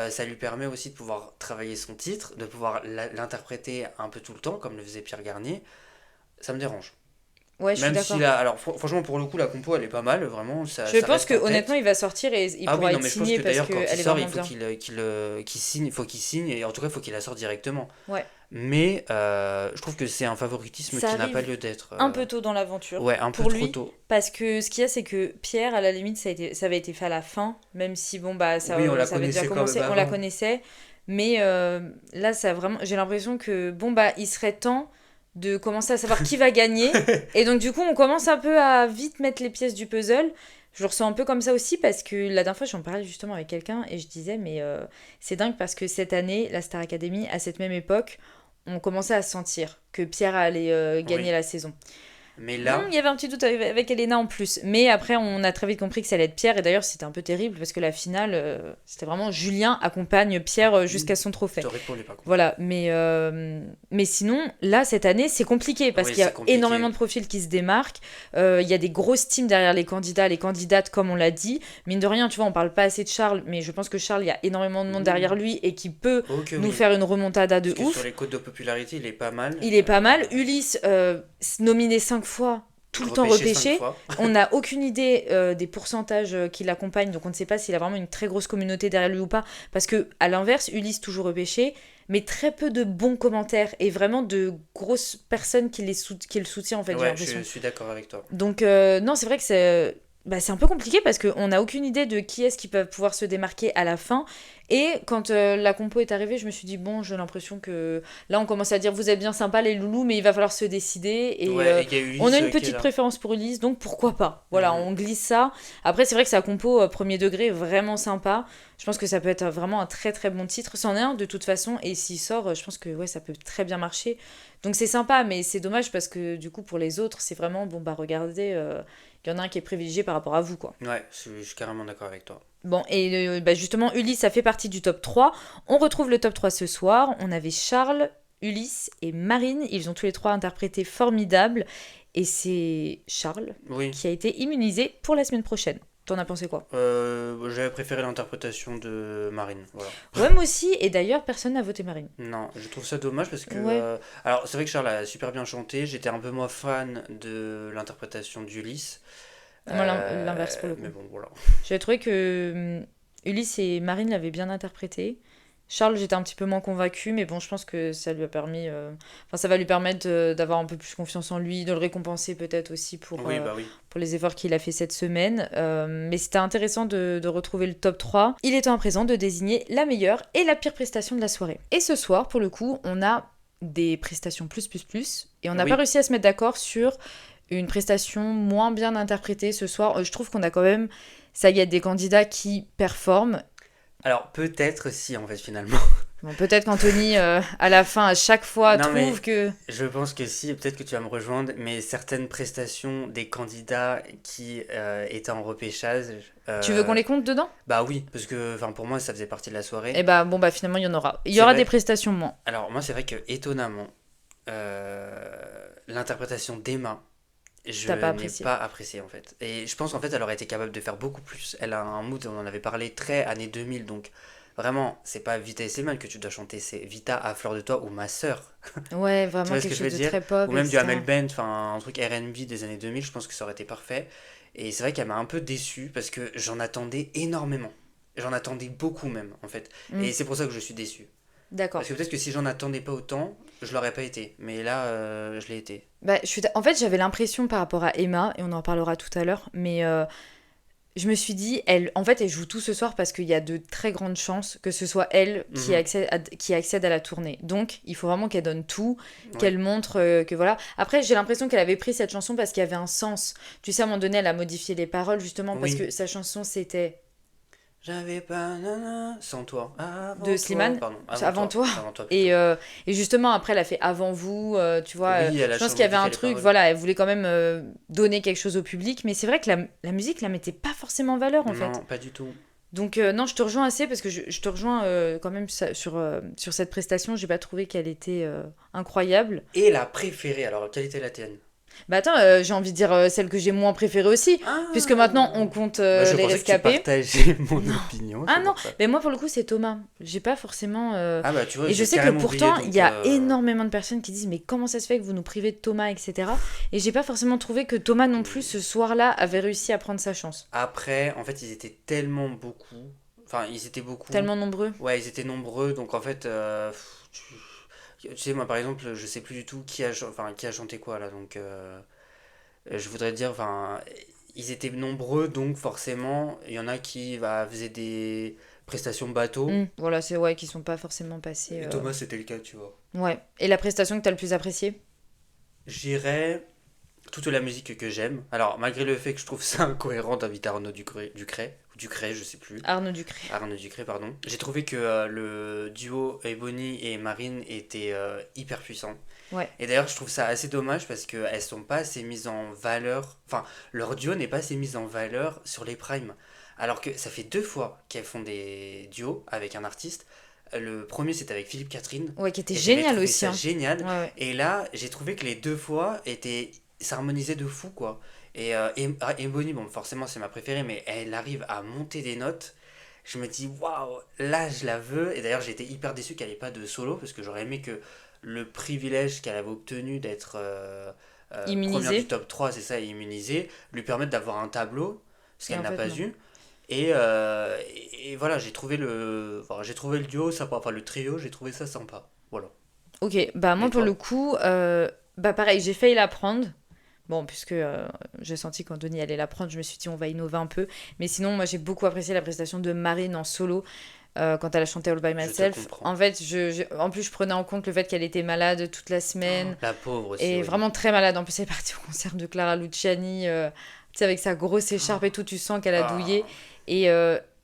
Ça lui permet aussi de pouvoir travailler son titre, de pouvoir l'interpréter un peu tout le temps, comme le faisait Pierre Garnier. Ça me dérange. Ouais, je suis Même si d'accord. là, alors franchement pour le coup la compo elle est pas mal, vraiment Je ça pense reste que en honnêtement, tête. il va sortir et il Ah oui pourra non être mais je pense signé que parce d'ailleurs quand il qu'elle est sort il vraiment faut bien. qu'il signe, il faut qu'il signe et en tout cas il faut qu'il la sorte directement. Ouais. Mais je trouve que c'est un favoritisme Ça qui n'a pas arrive lieu d'être. un peu tôt dans l'aventure Ouais un peu pour trop lui tôt. parce que ce qu'il y a, c'est que Pierre, à la limite, ça avait été fait à la fin, même si bon bah Oui on la ça avait déjà connaissait quand même commencé, on la avant. connaissait, mais là, ça a vraiment, j'ai l'impression que bon bah il serait temps de commencer à savoir qui va gagner et donc du coup on commence un peu à vite mettre les pièces du puzzle. Je le ressens un peu comme ça aussi parce que la dernière fois j'en parlais justement avec quelqu'un et je disais mais c'est dingue parce que cette année la Star Academy à cette même époque on commençait à sentir que Pierre allait gagner Oui. la saison. Mais là, Il y avait un petit doute avec Elena en plus. Mais après, on a très vite compris que ça allait être Pierre. Et d'ailleurs, c'était un peu terrible parce que la finale, c'était vraiment Julien accompagne Pierre jusqu'à son trophée. je pour les pas compris. Voilà, mais sinon, là, cette année, c'est compliqué parce Oui qu'il y c'est a énormément compliqué. de profils qui se démarquent. Il y a des grosses teams derrière les candidats, les candidates, comme on l'a dit. Mine de rien, tu vois, on parle pas assez de Charles, mais je pense que Charles, il y a énormément de monde derrière Mmh. lui et qui peut Oh que nous oui. faire une remontada de Parce que sur ouf. les codes de popularité il est pas mal. Il est pas mal. Ulysse, nominé 5 fois. tout le temps Repêché 5 repêché. fois. On n'a aucune idée des pourcentages qui l'accompagnent, donc on ne sait pas s'il a vraiment une très grosse communauté derrière lui ou pas. Parce que, à l'inverse, Ulysse toujours repêché, mais très peu de bons commentaires et vraiment de grosses personnes qui le soutiennent, en fait, j'ai Ouais, l'impression. je suis d'accord avec toi. Donc, non, c'est vrai que c'est un peu compliqué parce qu'on n'a aucune idée de qui est-ce qui peut pouvoir se démarquer à la fin. Et quand la compo est arrivée, je me suis dit, bon, j'ai l'impression que là, on commence à dire, vous êtes bien sympas les loulous, mais il va falloir se décider. Et Ouais, et il y a on a Ulysse une qui est petite là. préférence pour Ulysse, donc pourquoi pas. Voilà, Mhm. on glisse ça. Après, c'est vrai que sa compo premier degré est vraiment sympa. Je pense que ça peut être vraiment un très très bon titre. C'en est un de toute façon, et s'il sort, je pense que ouais, ça peut très bien marcher. Donc c'est sympa, mais c'est dommage parce que du coup, pour les autres, c'est vraiment, bon, bah regardez, il y en a un qui est privilégié par rapport à vous, quoi. Ouais, je suis carrément d'accord avec toi. Bon, et bah justement, Ulysse, ça fait partie du top 3. On retrouve le top 3 ce soir. On avait Charles, Ulysse et Marine. Ils ont tous les trois interprété formidable. Et c'est Charles Oui. qui a été immunisé pour la semaine prochaine. T'en as pensé quoi? J'avais préféré l'interprétation de Marine. Voilà. Ouais, moi aussi. Et d'ailleurs, personne n'a voté Marine. Non, je trouve ça dommage parce que. Ouais. Alors, c'est vrai que Charles a super bien chanté. J'étais un peu moins fan de l'interprétation d'Ulysse. Moi, l'inverse pour le Mais coup. bon, voilà. J'avais trouvé que Ulysse et Marine l'avaient bien interprété. Charles, j'étais un petit peu moins convaincue, mais bon, je pense que ça lui a permis. Enfin, ça va lui permettre d'avoir un peu plus confiance en lui, de le récompenser peut-être aussi Oui, bah oui. pour les efforts qu'il a fait cette semaine. Mais c'était intéressant de retrouver le top 3. Il est temps à présent de désigner la meilleure et la pire prestation de la soirée. Et ce soir, pour le coup, on a des prestations plus, et on n'a Oui. pas réussi à se mettre d'accord sur une prestation moins bien interprétée ce soir. Je trouve qu'on a quand même. Ça y est, des candidats qui performent. Alors, peut-être si, en fait, finalement. Bon, peut-être qu'Anthony, à la fin, à chaque fois, Non, mais trouve que... je pense que si, et peut-être que tu vas me rejoindre, mais certaines prestations des candidats qui étaient en repêchage. Tu veux qu'on les compte dedans? Bah oui, parce que enfin, pour moi, ça faisait partie de la Eh soirée. bah, bon, bah, finalement, il y en aura. Il y C'est aura des vrai. prestations moins. Alors, moi, c'est vrai que, étonnamment, l'interprétation d'Emma, je T'as pas n'ai apprécié. pas apprécié en fait. Et je pense qu'en fait, elle aurait été capable de faire beaucoup plus. Elle a un mood, on en avait parlé, très années 2000, donc vraiment, c'est pas Vita et Slimane que tu dois chanter, c'est Vita à fleur de toi ou ma sœur. Ouais, Tu vraiment vois ce quelque que je veux chose de dire? très pop, Ou même du Hamel etc. Bent, enfin un truc R&B des années 2000, je pense que ça aurait été parfait. Et c'est vrai qu'elle m'a un peu déçu parce que j'en attendais énormément. J'en attendais beaucoup même en fait. Hmm, Et c'est pour ça que je suis déçu. d'accord. Parce que peut-être que si j'en attendais pas autant, je l'aurais pas été. Mais là, je l'ai été. Bah, en fait, j'avais l'impression par rapport à Emma, et on en parlera tout à l'heure, mais je me suis dit, en fait, elle joue tout ce soir parce qu'il y a de très grandes chances que ce soit elle Mhm. qui accède à la tournée. Donc, il faut vraiment qu'elle donne tout, Ouais. qu'elle montre que voilà. Après, j'ai l'impression qu'elle avait pris cette chanson parce qu'il y avait un sens. Tu sais, à un moment donné, elle a modifié les paroles justement parce Oui. que sa chanson c'était J'avais pas nana sans toi. de Avant toi. Slimane, Pardon, avant avant toi. toi. Avant toi plutôt. Et justement, après, elle a fait avant vous, tu vois. Oui, elle Je a pense qu'il y avait un modifié les truc, paroles. voilà, elle voulait quand même donner quelque chose au public, mais c'est vrai que la musique la mettait pas forcément en valeur en fait. Non, pas du tout. Donc non, je te rejoins assez parce que je te rejoins quand même sur cette prestation. J'ai pas trouvé qu'elle était incroyable. Et la préférée, alors, quelle était la tienne? Bah attends, j'ai envie de dire celle que j'ai moins préférée aussi, puisque maintenant Ah! on compte Bah, je les pensais que tu rescapés. partageais mon Non. opinion, Ah c'est non, pour ça. mais moi pour le coup c'est Thomas. J'ai pas forcément. Ah bah tu vois, Et je j'ai sais que carrément oublié, pourtant il donc... y a énormément de personnes qui disent mais comment ça se fait que vous nous privez de Thomas, etc. Et j'ai pas forcément trouvé que Thomas non plus ce soir-là avait réussi à prendre sa chance. Après, en fait, ils étaient tellement beaucoup. Enfin, ils étaient beaucoup. Tellement nombreux. Ouais, ils étaient nombreux, donc en fait... tu sais, moi par exemple, je sais plus du tout enfin, qui a chanté quoi là, donc... je voudrais dire, enfin, ils étaient nombreux, donc forcément, il y en a qui faisaient des prestations bateau. Voilà, c'est ouais, qui sont pas forcément passés. Et Thomas, c'était le cas, tu vois. Ouais. Et la prestation que t'as le plus appréciée? J'irais toute la musique que j'aime. Alors, malgré le fait que je trouve ça incohérent d'inviter Arnaud Ducré, je sais plus. Arnaud Ducré. Arnaud Ducré, pardon. J'ai trouvé que le duo Ebony et Marine était hyper puissant. Ouais. Et d'ailleurs, je trouve ça assez dommage parce qu'elles sont pas assez mises en valeur. Enfin, leur duo n'est pas assez mis en valeur sur les primes. Alors que ça fait 2 fois qu'elles font des duos avec un artiste. Le premier, c'était avec Philippe Catherine. Ouais, qui était Et j'avais génial trouvé aussi. ça Hein. génial. Ouais, ouais. Et là, j'ai trouvé que les 2 fois s'harmonisaient de fou, quoi. Et Bonnie, bon, forcément, c'est ma préférée, mais elle arrive à monter des notes. Je me dis, waouh, là, je la veux. Et d'ailleurs, j'étais hyper déçu qu'elle n'ait pas de solo, parce que j'aurais aimé que le privilège qu'elle avait obtenu d'être première du Immunisé. top 3 c'est ça, immunisée, lui permettre d'avoir un tableau, ce Et qu'elle en n'a fait, pas non. eu. Et voilà, j'ai trouvé le duo, ça, enfin le trio, j'ai trouvé ça sympa. Voilà. Ok, bah Et moi pour le toi? coup, bah pareil, j'ai failli la prendre. Bon, puisque j'ai senti qu'Anthony allait la prendre, je me suis dit on va innover un peu. Mais sinon, moi j'ai beaucoup apprécié la prestation de Marine en solo quand elle a chanté All by Je te Myself. comprends. En fait, en plus, je prenais en compte le fait qu'elle était malade toute la Oh, semaine. la pauvre aussi, Et oui. vraiment très malade. En plus, elle est partie au concert de Clara Luciani, tu sais, avec sa grosse écharpe et tout, tu sens qu'elle a douillé. Ah, Et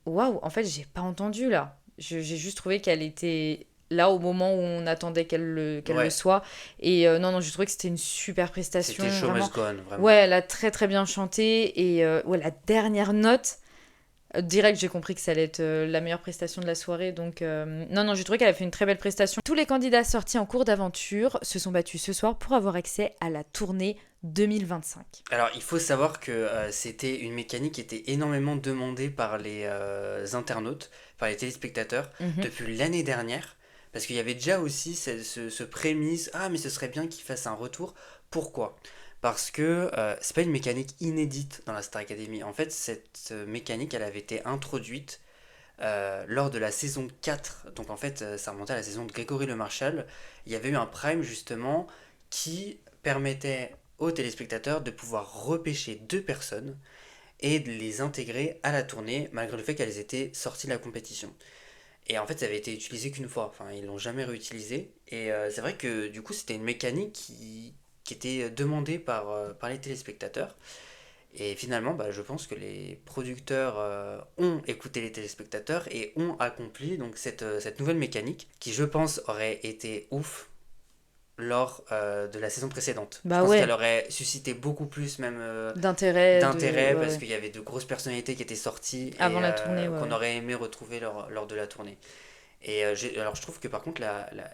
waouh, en fait, j'ai pas entendu là. J'ai juste trouvé qu'elle était là au moment où on attendait qu'elle le ouais, soit. Et non, non, j'ai trouvé que c'était une super prestation. c'était Show Vraiment, Must Go On, ouais, vraiment. elle a très très bien chanté. Et ouais, la dernière note. Direct, j'ai compris que ça allait être la meilleure prestation de la soirée. Donc, non, non, j'ai trouvé qu'elle a fait une très belle prestation. Tous les candidats sortis en cours d'aventure se sont battus ce soir pour avoir accès à la tournée 2025. Alors, il faut savoir que c'était une mécanique qui était énormément demandée par les internautes, par les téléspectateurs, Mhm. depuis l'année dernière. Parce qu'il y avait déjà aussi ce prémisse, ah mais ce serait bien qu'il fasse un retour. Pourquoi? Parce que c'est pas une mécanique inédite dans la Star Academy. En fait, cette mécanique, elle avait été introduite lors de la saison 4. Donc en fait, ça remontait à la saison de Grégory Le Marchal. Il y avait eu un prime justement qui permettait aux téléspectateurs de pouvoir repêcher deux personnes et de les intégrer à la tournée malgré le fait qu'elles étaient sorties de la compétition. Et en fait, ça avait été utilisé qu'une fois, enfin, ils l'ont jamais réutilisé. Et c'est vrai que du coup, c'était une mécanique qui était demandée par les téléspectateurs. Et finalement, bah, je pense que les producteurs ont écouté les téléspectateurs et ont accompli donc cette nouvelle mécanique qui, je pense, aurait été ouf lors de la saison précédente. Je Bah pense qu'elle ouais, aurait suscité beaucoup plus même d'intérêt, d'intérêt ouais, parce ouais. qu'il y avait de grosses personnalités qui étaient sorties et Avant la tournée, ouais, qu'on ouais. aurait aimé retrouver lors de la tournée. Et alors je trouve que par contre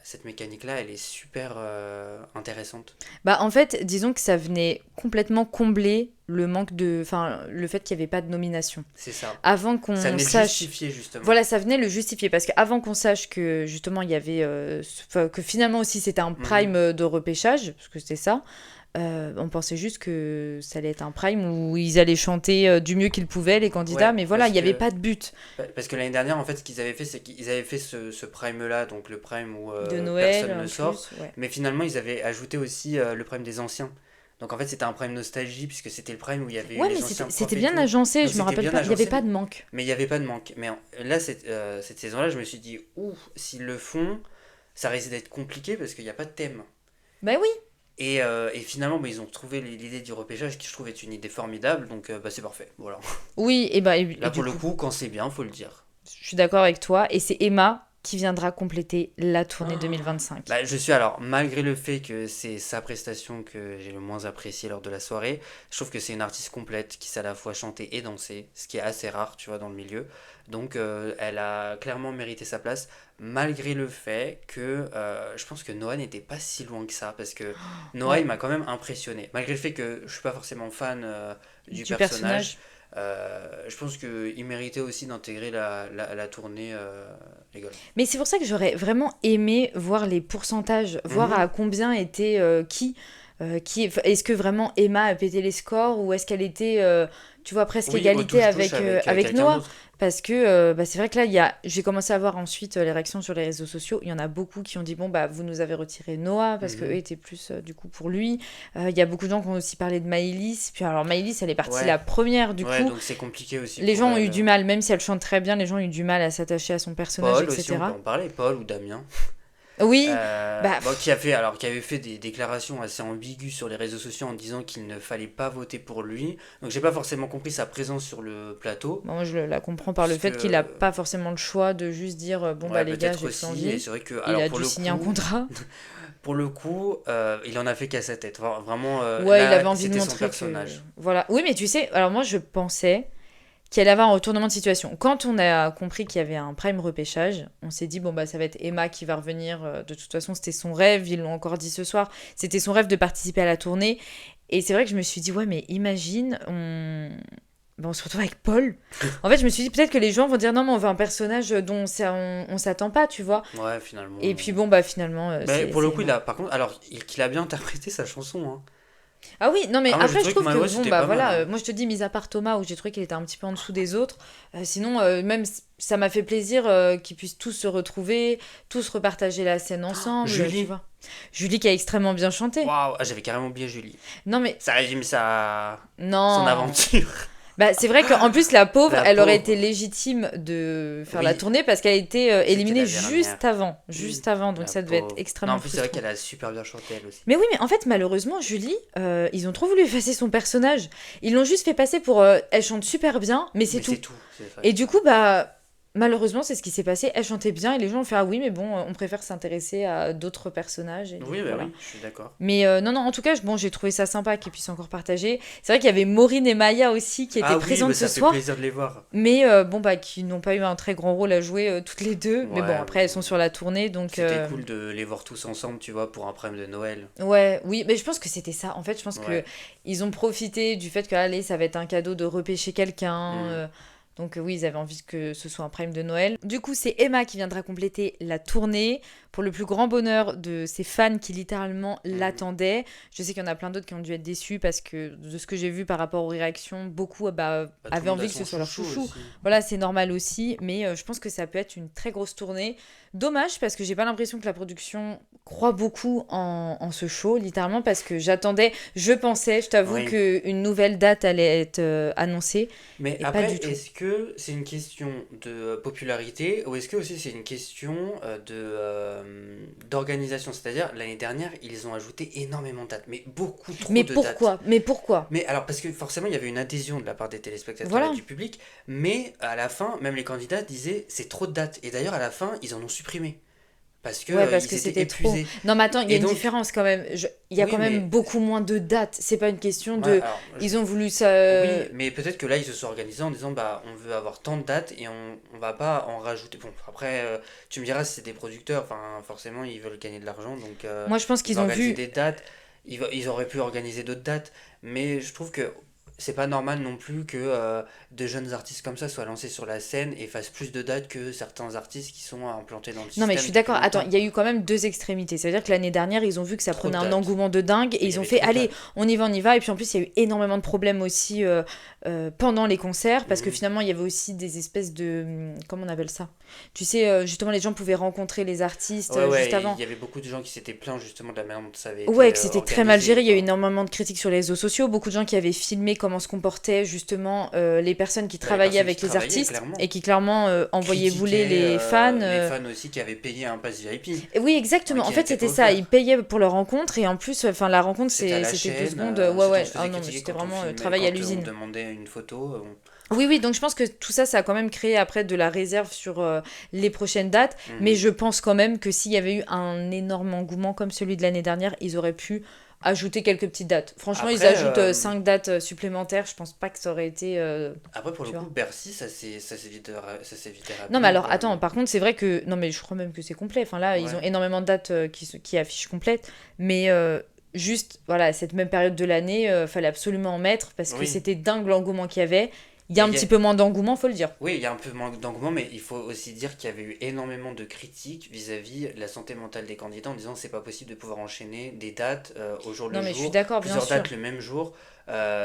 cette mécanique-là, elle est super intéressante. Bah en fait, disons que ça venait complètement combler le manque de... Enfin, le fait qu'il n'y avait pas de nomination. C'est ça. Avant Ça qu'on venait le sache... justifier justement. Voilà, ça venait le justifier parce qu'avant qu'on sache que justement il y avait enfin, que finalement aussi c'était un Mhm. prime de repêchage parce que c'était ça, on pensait juste que ça allait être un prime où ils allaient chanter du mieux qu'ils pouvaient les candidats, Ouais, mais voilà, il n'y avait pas de but parce que l'année dernière, en fait, ce qu'ils avaient fait, c'est qu'ils avaient fait ce prime-là, donc le prime où de Noël personne ne en sort, plus, ouais. mais finalement, ils avaient ajouté aussi le prime des anciens. Donc en fait, c'était un prime nostalgie, puisque c'était le prime où il y avait eu Ouais, mais les anciens c'était profs et bien tout. agencé, Donc je me c'était rappelle bien pas, il n'y avait pas agencé, de manque. mais il n'y avait pas de manque. Mais là, cette saison-là, je me suis dit, ouh, s'ils le font, ça risque d'être compliqué parce qu'il n'y a pas de thème. Bah oui. Et finalement, bah, ils ont trouvé l'idée du repêchage qui, je trouve, est une idée formidable, donc bah, c'est parfait. Voilà. Oui, et Là, du pour le coup, coup, quand c'est bien, faut le dire. je suis d'accord avec toi, et c'est Emma qui viendra compléter la tournée 2025. Bah, je suis alors, malgré le fait que c'est sa prestation que j'ai le moins appréciée lors de la soirée, je trouve que c'est une artiste complète qui sait à la fois chanter et danser, ce qui est assez rare, tu vois, dans le milieu. Donc, elle a clairement mérité sa place, malgré le fait que je pense que Noah n'était pas si loin que ça, parce que Noah, il Ouais, m'a quand même impressionné. Malgré le fait que je suis pas forcément fan du du personnage, personnage. je pense qu'il méritait aussi d'intégrer la tournée les Gold. Mais c'est pour ça que j'aurais vraiment aimé voir les pourcentages, voir Mhm. à combien était qui. Est-ce que vraiment Emma a pété les scores ou est-ce qu'elle était, tu vois, presque Oui, au égalité touche-touche avec, avec avec quelqu'un Noah? d'autre. Parce que bah, c'est vrai que là, j'ai commencé à voir ensuite les réactions sur les réseaux sociaux. Il y en a beaucoup qui ont dit, bon, bah, vous nous avez retiré Noah parce qu'eux Mhm. étaient plus du coup pour lui. Il y a beaucoup de gens qui ont aussi parlé de Maëlys. Puis alors, Maëlys, elle est partie Ouais, la première du ouais, coup. donc c'est compliqué aussi Les pour gens ont eu elle. du mal, même si elle chante très bien, les gens ont eu du mal à s'attacher à son personnage, Paul aussi, on peut etc. en parler, Paul ou Damien. Oui, bah, Bon, qui avait fait des déclarations assez ambiguës sur les réseaux sociaux en disant qu'il ne fallait pas voter pour lui. Donc j'ai pas forcément compris sa présence sur le plateau. moi, je la comprends par le Puisque, fait qu'il a pas forcément le choix de juste dire bon bah ouais, les gars peut-être j'ai plus aussi. Et envie. c'est vrai que, Il alors a dû signer un contrat. pour le coup, il en a fait qu'à sa tête. Vraiment, Ouais, il là, avait envie de c'était son montrer que personnage. voilà. Oui, mais tu sais, alors moi je pensais qu'il allait avoir un retournement de situation. Quand on a compris qu'il y avait un prime repêchage, on s'est dit bon bah ça va être Emma qui va revenir. De toute façon, c'était son rêve, ils l'ont encore dit ce soir. C'était son rêve de participer à la tournée. Et c'est vrai que je me suis dit ouais mais imagine on se retrouve avec Paul. En fait, je me suis dit peut-être que les gens vont dire non, mais on veut un personnage dont on s'attend pas, tu vois. Ouais, finalement. Et puis bon, bah finalement, Mais pour le c'est coup, Emma. par contre, alors qu'il a bien interprété sa chanson, hein. Ah oui, non mais Ah, moi j'ai après je trouvé que trouve que Manuel bon c'était bah pas mal, voilà, hein. moi je te dis mis à part Thomas où j'ai trouvé qu'il était un petit peu en dessous des autres, sinon même ça m'a fait plaisir qu'ils puissent tous se retrouver, tous repartager la scène ensemble, tu Julie. vois. Julie qui a extrêmement bien chanté. Waouh, ah, j'avais carrément oublié Julie. Non mais Ça résume son non. aventure. Bah c'est vrai qu'en plus la pauvre, La elle aurait été pauvre. légitime de faire la Oui, tournée parce qu'elle a été c'était éliminée la dernière. juste avant, donc La ça devait être pauvre. Non, en extrêmement plus, c'est vrai frustrant. qu'elle a super bien chanté, elle aussi. Mais oui, mais en fait, malheureusement, Julie, ils ont trop voulu effacer son personnage. Ils l'ont juste fait passer pour. Elle chante super bien, mais c'est Mais tout. c'est tout, c'est vrai. Et du coup, bah. Malheureusement, c'est ce qui s'est passé. Elle chantait bien et les gens ont fait ah oui, mais bon, on préfère s'intéresser à d'autres personnages. Et du Oui, coup, bah voilà. oui, je suis d'accord. Mais non, non, en tout cas, bon, j'ai trouvé ça sympa qu'ils puissent encore partager. C'est vrai qu'il y avait Maureen et Maya aussi qui étaient Ah oui, bah présentes ce ça fait soir, plaisir de les voir. mais bon, bah, qui n'ont pas eu un très grand rôle à jouer toutes les deux. Mais bon, Ouais, après, elles sont sur la tournée, donc. c'était cool de les voir tous ensemble, tu vois, pour un problème de Noël. Ouais, oui, mais je pense que c'était ça. En fait, je pense que Ouais. ils ont profité du fait que, allez, ça va être un cadeau de repêcher quelqu'un. Hmm. Donc oui, ils avaient envie que ce soit un prime de Noël. Du coup, c'est Emma qui viendra compléter la tournée pour le plus grand bonheur de ses fans qui littéralement Mhm. l'attendaient. Je sais qu'il y en a plein d'autres qui ont dû être déçus parce que de ce que j'ai vu par rapport aux réactions, beaucoup bah, Bah, tout le avaient monde a envie que ce son soit leur chouchou chouchou. aussi. Voilà, c'est normal aussi, mais je pense que ça peut être une très grosse tournée. Dommage parce que j'ai pas l'impression que la production croit beaucoup en ce show, littéralement, parce que je pensais, je t'avoue, Oui. qu'une nouvelle date allait être annoncée, Mais et pas après, du tout. est-ce que c'est une question de popularité ou est-ce que aussi c'est une question d'organisation? C'est-à-dire, l'année dernière, ils ont ajouté énormément de dates, mais beaucoup trop Mais de dates. pourquoi? Mais pourquoi? Mais alors, parce que forcément, il y avait une adhésion de la part des téléspectateurs et Voilà. du public, mais à la fin, même les candidats disaient c'est trop de dates. Et d'ailleurs, à la fin, ils en ont supprimé parce que Ouais, parce que ils étaient c'était trop. épuisés. Non, mais attends, il y a Et une donc, différence quand même. Il y a oui, quand même mais beaucoup moins de dates. C'est pas une question ouais, de. alors, Ils ont voulu ça. oui, mais peut-être que là, ils se sont organisés en disant bah on veut avoir tant de dates et on va pas en rajouter. Bon, après, tu me diras si c'est des producteurs, enfin, forcément, ils veulent gagner de l'argent, donc Moi, je pense ils qu'ils ont organisent vu. des dates. Ils auraient pu organiser d'autres dates, mais je trouve que c'est pas normal non plus que de jeunes artistes comme ça soient lancés sur la scène et fassent plus de dates que certains artistes qui sont implantés dans le Non, mais je système suis depuis d'accord. Attends, longtemps. il y a eu quand même deux extrémités. Ça veut dire que l'année dernière, ils ont vu que ça Trop de prenait un dates. engouement de dingue et Mais il y ils ont avait fait trop de allez, dates. on y va, on y va. Et puis en plus, il y a eu énormément de problèmes aussi pendant les concerts parce que Mhm. finalement, il y avait aussi des espèces de. Comment on appelle ça? Tu sais, justement, les gens pouvaient rencontrer les artistes Ouais, juste ouais, il avant. y avait beaucoup de gens qui s'étaient plaints justement de la manière dont ça avait Ouais, été que c'était très mal organisé, géré. Il y a eu quoi. énormément de critiques sur les réseaux sociaux. Beaucoup de gens qui avaient filmé comment se comportaient justement les personnes qui Bah, les travaillaient personnes qui avec les travaillaient, artistes clairement, et qui clairement envoyaient bouler critiquaient les fans. les fans aussi qui avaient payé un pass VIP, Et oui, hein, exactement. En qui fait, n'était pas c'était ça. Ils offert. payaient pour leur rencontre et en plus, enfin, la rencontre, C'était à la c'était deux chaîne, secondes. Ouais, ensuite on ouais. se Ah faisait non, mais critiquer c'était quand on vraiment filmait, travail à quand on l'usine. demandait une photo. Oui, oui, donc je pense que tout ça, ça a quand même créé après de la réserve sur les prochaines dates. Mais Mhm. je pense quand même que s'il y avait eu un énorme engouement comme celui de l'année dernière, ils auraient pu ajouter quelques petites dates. Franchement, ils Après, ajoutent 5 dates supplémentaires. Je pense pas que ça aurait été. après pour le Tu vois. coup, Bercy, ça s'est vite Non, mais rapidement alors, quand même, attends, hein. par contre, c'est vrai que. Non, mais je crois même que c'est complet. Enfin, là, ils ont Ouais. énormément de dates qui affichent complètes. Mais juste, voilà, cette même période de l'année, fallait absolument en mettre parce que Oui. c'était dingue l'engouement qu'il y avait. Il y a Et un petit peu moins d'engouement, faut le dire. oui, il y a un peu moins d'engouement, mais il faut aussi dire qu'il y avait eu énormément de critiques vis-à-vis de la santé mentale des candidats en disant c'est pas possible de pouvoir enchaîner des dates au jour le Non, mais je suis jour, d'accord, bien plusieurs sûr. dates le même jour.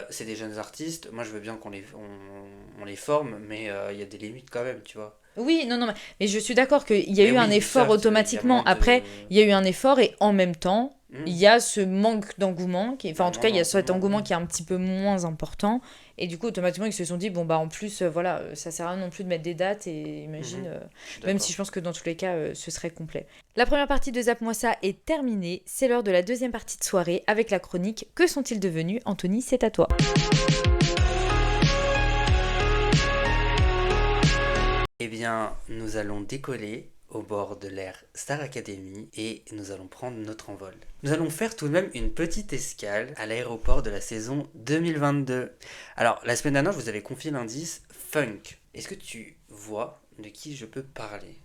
C'est des jeunes artistes, moi je veux bien on les forme, mais il y a des limites quand même, tu vois. Oui, non, non, mais je suis d'accord qu'il y a Mais eu un oui, effort certes, il y a automatiquement. moins Après, de... il y a eu un effort et en même temps, il Hmm, y a ce manque d'engouement. il y Enfin, a en tout moins cas, il y a cet d'engouement, engouement oui. qui est un petit peu moins important. Et du coup, automatiquement, ils se sont dit, bon, bah, en plus, voilà, ça sert à rien non plus de mettre des dates. Et imagine, Mhm, je suis même si d'accord. je pense que dans tous les cas, ce serait complet. La première partie de Zap Moi Ça est terminée. C'est l'heure de la deuxième partie de soirée avec la chronique Que sont-ils devenus? Anthony, c'est à toi. Eh bien, nous allons décoller au bord de l'ère Star Academy et nous allons prendre notre envol. Nous allons faire tout de même une petite escale à l'aéroport de la saison 2022. Alors, la semaine dernière, je vous avais confié l'indice funk. Est-ce que tu vois de qui je peux parler?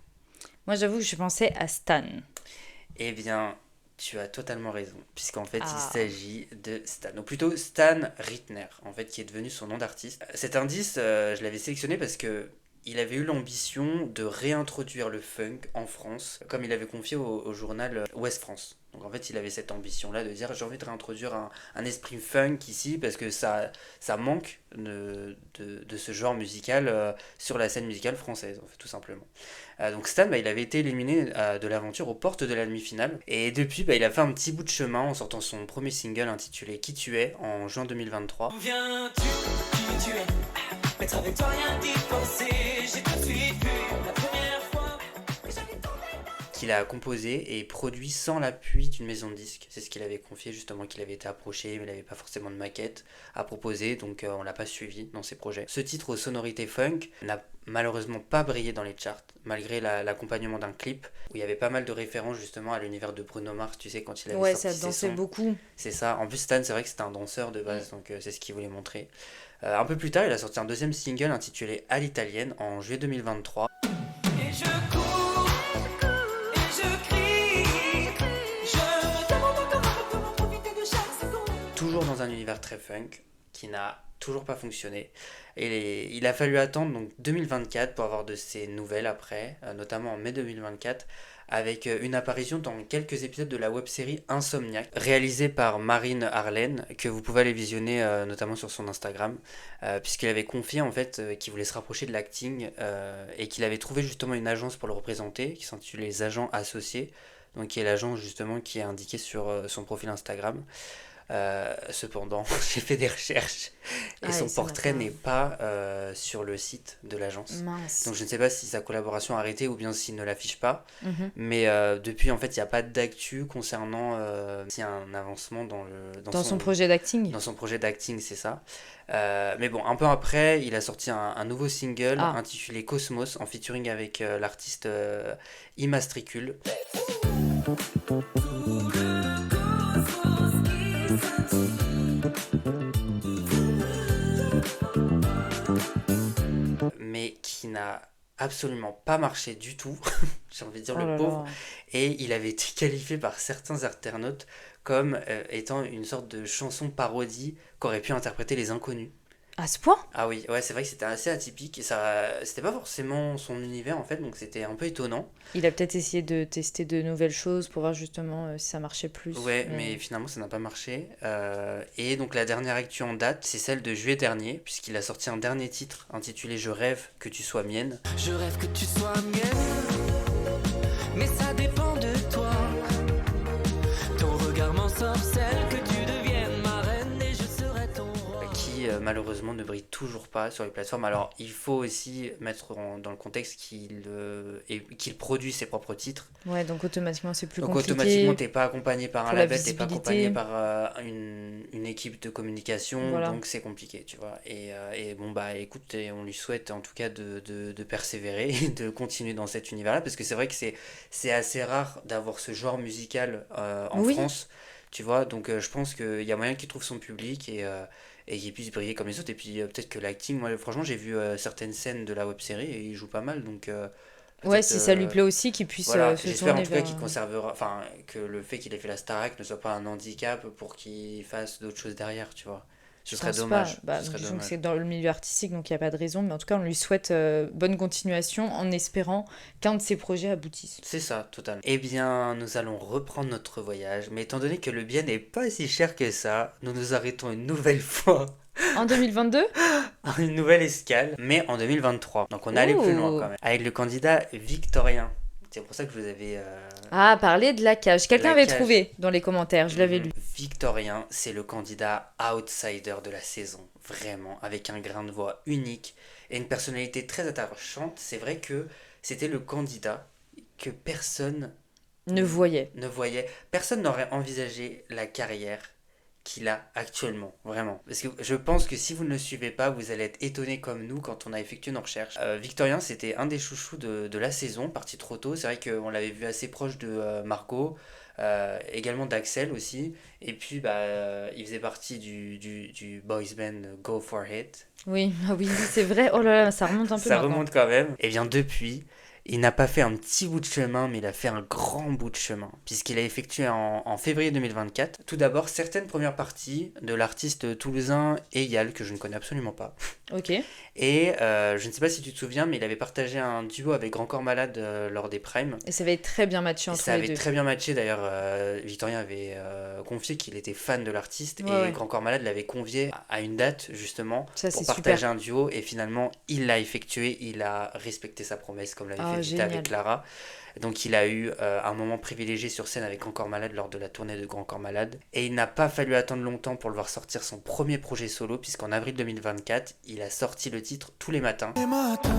Moi, j'avoue que je pensais à Stan. Eh bien, tu as totalement raison, puisqu'en fait, il Ah. s'agit de Stan, ou plutôt Stan Rittner, en fait, qui est devenu son nom d'artiste. Cet indice, je l'avais sélectionné parce que il avait eu l'ambition de réintroduire le funk en France, comme il avait confié au journal Ouest France. Donc en fait, il avait cette ambition-là de dire j'ai envie de réintroduire un esprit funk ici parce que ça manque de ce genre musical sur la scène musicale française, en fait, tout simplement. Donc Stan, il avait été éliminé de l'aventure aux portes de la demi-finale. Et depuis, il a fait un petit bout de chemin en sortant son premier single intitulé Qui tu es en juin 2023. D'où viens-tu, qui tu es? Être avec toi, rien d'y penser. J'ai tout de suite vu la première fois que j'avais tombé. Qu'il a composé et produit sans l'appui d'une maison de disques. C'est ce qu'il avait confié justement, qu'il avait été approché, mais il n'avait pas forcément de maquette à proposer, donc on l'a pas suivi dans ses projets. Ce titre aux sonorités funk n'a malheureusement pas brillé dans les charts, malgré l'accompagnement d'un clip où il y avait pas mal de références justement à l'univers de Bruno Mars, tu sais, quand il avait Ouais, sorti ça dansait ses sons. beaucoup. C'est ça. En plus, Stan, c'est vrai que c'était un danseur de base, donc c'est ce qu'il voulait montrer. Un peu plus tard, il a sorti un deuxième single intitulé À l'italienne en juillet 2023. Et je cours, et je crie. Je me demande encore comment profiter de chaque seconde. Toujours dans un univers très funk qui n'a toujours pas fonctionné. Et il a fallu attendre donc 2024 pour avoir de ses nouvelles après, notamment en mai 2024, avec une apparition dans quelques épisodes de la web-série Insomniac, réalisée par Marine Harlen, que vous pouvez aller visionner notamment sur son Instagram, puisqu'il avait confié en fait qu'il voulait se rapprocher de l'acting et qu'il avait trouvé justement une agence pour le représenter, qui s'intitule Les Agents Associés, donc qui est l'agence justement qui est indiquée sur son profil Instagram. Cependant, j'ai fait des recherches et son portrait n'est pas sur le site de l'agence. Mince. Donc je ne sais pas si sa collaboration a arrêté ou bien s'il ne l'affiche pas. Mhm. Mais depuis, en fait, il n'y a pas d'actu concernant s'il y a un avancement Dans son projet d'acting. dans son projet d'acting, c'est ça. Mais bon, un peu après, il a sorti un nouveau single intitulé Cosmos en featuring avec l'artiste Immatricule. Mais qui n'a absolument pas marché du tout, j'ai envie de dire le pauvre, et il avait été qualifié par certains internautes comme étant une sorte de chanson parodie qu'auraient pu interpréter les inconnus. À ce point? Ah oui, ouais, c'est vrai que c'était assez atypique, et ça, c'était pas forcément son univers en fait, donc c'était un peu étonnant. Il a peut-être essayé de tester de nouvelles choses pour voir justement si ça marchait plus. Ouais, mais finalement ça n'a pas marché. Et donc la dernière actu en date, c'est celle de juillet dernier, puisqu'il a sorti un dernier titre intitulé Je rêve que tu sois mienne. Je rêve que tu sois mienne, mais ça dépend de toi. Ton regard m'ensorcelle, que tu deviennes ma reine et je serai ton roi. Qui malheureusement ne brille toujours pas sur les plateformes. Alors il faut aussi mettre dans le contexte qu'il produit ses propres titres. Ouais, donc automatiquement c'est plus Donc compliqué. automatiquement t'es pas accompagné par un pour la label, t'es pas visibilité. accompagné par une équipe de communication, Voilà. donc c'est compliqué, tu vois. Et bon bah écoute, on lui souhaite en tout cas de persévérer et de continuer dans cet univers-là, parce que c'est vrai que c'est assez rare d'avoir ce genre musical en Oui. France, tu vois. Donc je pense qu'il y a moyen qu'il trouve son public et qu'il puisse briller comme les autres. Et puis peut-être que l'acting, moi franchement j'ai vu certaines scènes de la web-série et il joue pas mal, donc... Ouais, peut-être, si ça lui plaît aussi, qu'il puisse voilà, se j'espère en tourner tout cas vers... qu'il conservera, enfin, que le fait qu'il ait fait la Starac ne soit pas un handicap pour qu'il fasse d'autres choses derrière, tu vois. Ce Je serait pense dommage. pas. Bah, Ce serait disons que dommage. c'est dans le milieu artistique, donc il n'y a pas de raison. Mais en tout cas, on lui souhaite bonne continuation en espérant qu'un de ses projets aboutisse. C'est ça, totalement. Eh bien, nous allons reprendre notre voyage, mais étant donné que le billet n'est pas si cher que ça, nous nous arrêtons une nouvelle fois, En 2022? une nouvelle escale, mais en 2023. Donc on est allé plus loin quand même, avec le candidat Victorien. C'est pour ça que je vous avais... Ah, parler de la cage. Quelqu'un La avait cage. trouvé dans les commentaires, je l'avais lu. Victorien, c'est le candidat outsider de la saison, vraiment, avec un grain de voix unique et une personnalité très attachante. C'est vrai que c'était le candidat que personne Ne voyait. ne voyait, personne n'aurait envisagé la carrière qu'il a actuellement, vraiment. Parce que je pense que si vous ne le suivez pas, vous allez être étonné comme nous quand on a effectué nos recherches. Victorien, c'était un des chouchous de la saison, parti trop tôt. C'est vrai qu'on l'avait vu assez proche de Margot, également d'Axel aussi. Et puis, il faisait partie du boys band Go For It. Oui, ah oui, c'est vrai. Oh là là, ça remonte un peu Ça maintenant. remonte quand même. Et bien depuis, Il n'a pas fait un petit bout de chemin, mais il a fait un grand bout de chemin, puisqu'il a effectué en février 2024, tout d'abord certaines premières parties de l'artiste toulousain Eyal, que je ne connais absolument pas. Ok. Et je ne sais pas si tu te souviens, mais il avait partagé un duo avec Grand Corps Malade lors des Primes. Et ça avait très bien matché entre Ça les avait deux. très bien matché, d'ailleurs Victorien avait confié qu'il était fan de l'artiste, Ouais, et ouais. Grand Corps Malade l'avait convié à une date justement Ça, pour c'est partager super. un duo, et finalement il l'a effectué, il a respecté sa promesse comme l'avait Ah, fait Vita avec génial. Clara. Donc il a eu un moment privilégié sur scène avec Grand Corps Malade lors de la tournée de Grand Corps Malade, et il n'a pas fallu attendre longtemps pour le voir sortir son premier projet solo, puisqu'en avril 2024 il a sorti le titre Tous les matins. Les matins,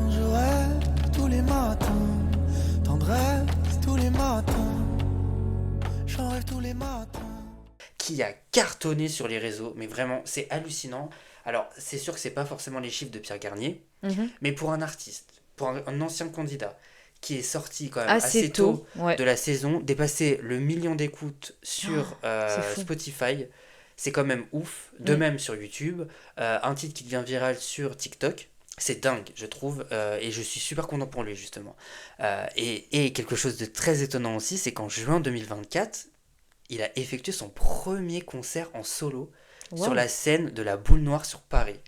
je rêve tous les matins, tendresse tous les matins, j'en rêve tous les matins. Qui a cartonné sur les réseaux, mais vraiment, c'est hallucinant. Alors, c'est sûr que c'est pas forcément les chiffres de Pierre Garnier, Mhm. mais pour un artiste, pour un ancien candidat, qui est sorti quand même Assez assez tôt ouais. de la saison, dépasser le million d'écoutes sur c'est fou. Spotify, c'est quand même ouf. De Mm. même sur YouTube, un titre qui devient viral sur TikTok. C'est dingue, je trouve, et je suis super content pour lui, justement. Et quelque chose de très étonnant aussi, c'est qu'en juin 2024, il a effectué son premier concert en solo sur Wow. la scène de la Boule Noire sur Paris.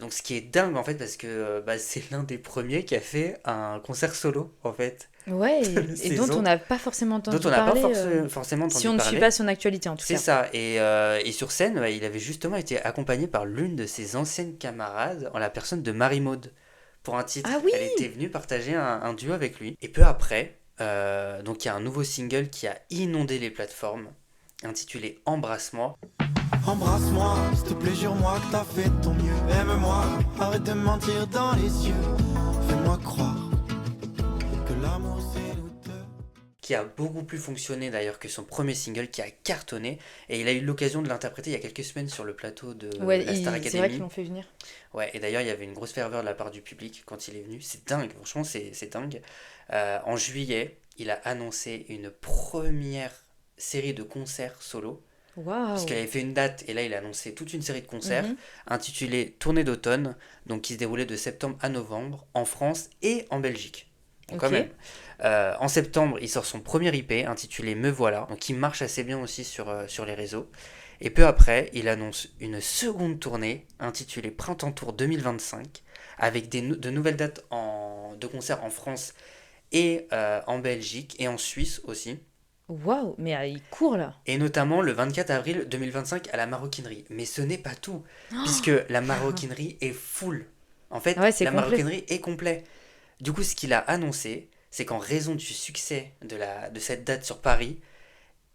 Donc ce qui est dingue en fait, parce que c'est l'un des premiers qui a fait un concert solo en fait, Ouais, de la et dont saison, on n'a pas forcément entendu dont on n'a pas parler, forcément entendu si on ne suit parler. pas son actualité en tout C'est cas. ça, et sur scène, il avait justement été accompagné par l'une de ses anciennes camarades, en la personne de Marie-Maude, pour un titre. Ah oui. Elle était venue partager un duo avec lui. Et peu après, donc il y a un nouveau single qui a inondé les plateformes, intitulé Embrasse-moi. Embrasse-moi, s'il te plaît, jure-moi que t'as fait de ton mieux. Aime-moi, arrête de me mentir dans les yeux. Fais-moi croire que l'amour c'est nous deux. Qui a beaucoup plus fonctionné d'ailleurs que son premier single, qui a cartonné, et il a eu l'occasion de l'interpréter il y a quelques semaines sur le plateau de Ouais, la Star c'est vrai qu'ils Academy. l'ont fait venir. Ouais, et d'ailleurs il y avait une grosse ferveur de la part du public quand il est venu, c'est dingue, franchement c'est dingue. En juillet, il a annoncé une première série de concerts solo, Waouh. puisqu'il avait fait une date, et là il a annoncé toute une série de concerts, Mhm. intitulée Tournée d'automne, donc qui se déroulait de septembre à novembre, en France et en Belgique. Donc quand Ok. même. En septembre, il sort son premier EP intitulé Me Voilà, donc qui marche assez bien aussi sur les réseaux. Et peu après, il annonce une seconde tournée intitulée Printemps Tour 2025, avec de nouvelles dates de concerts en France et en Belgique et en Suisse aussi. Waouh, mais il court là. Et notamment le 24 avril 2025 à la Maroquinerie. Mais ce n'est pas tout, puisque la Maroquinerie est full. En fait, Ah ouais, c'est la complet. Maroquinerie est complet. Du coup, ce qu'il a annoncé, c'est qu'en raison du succès de cette date sur Paris,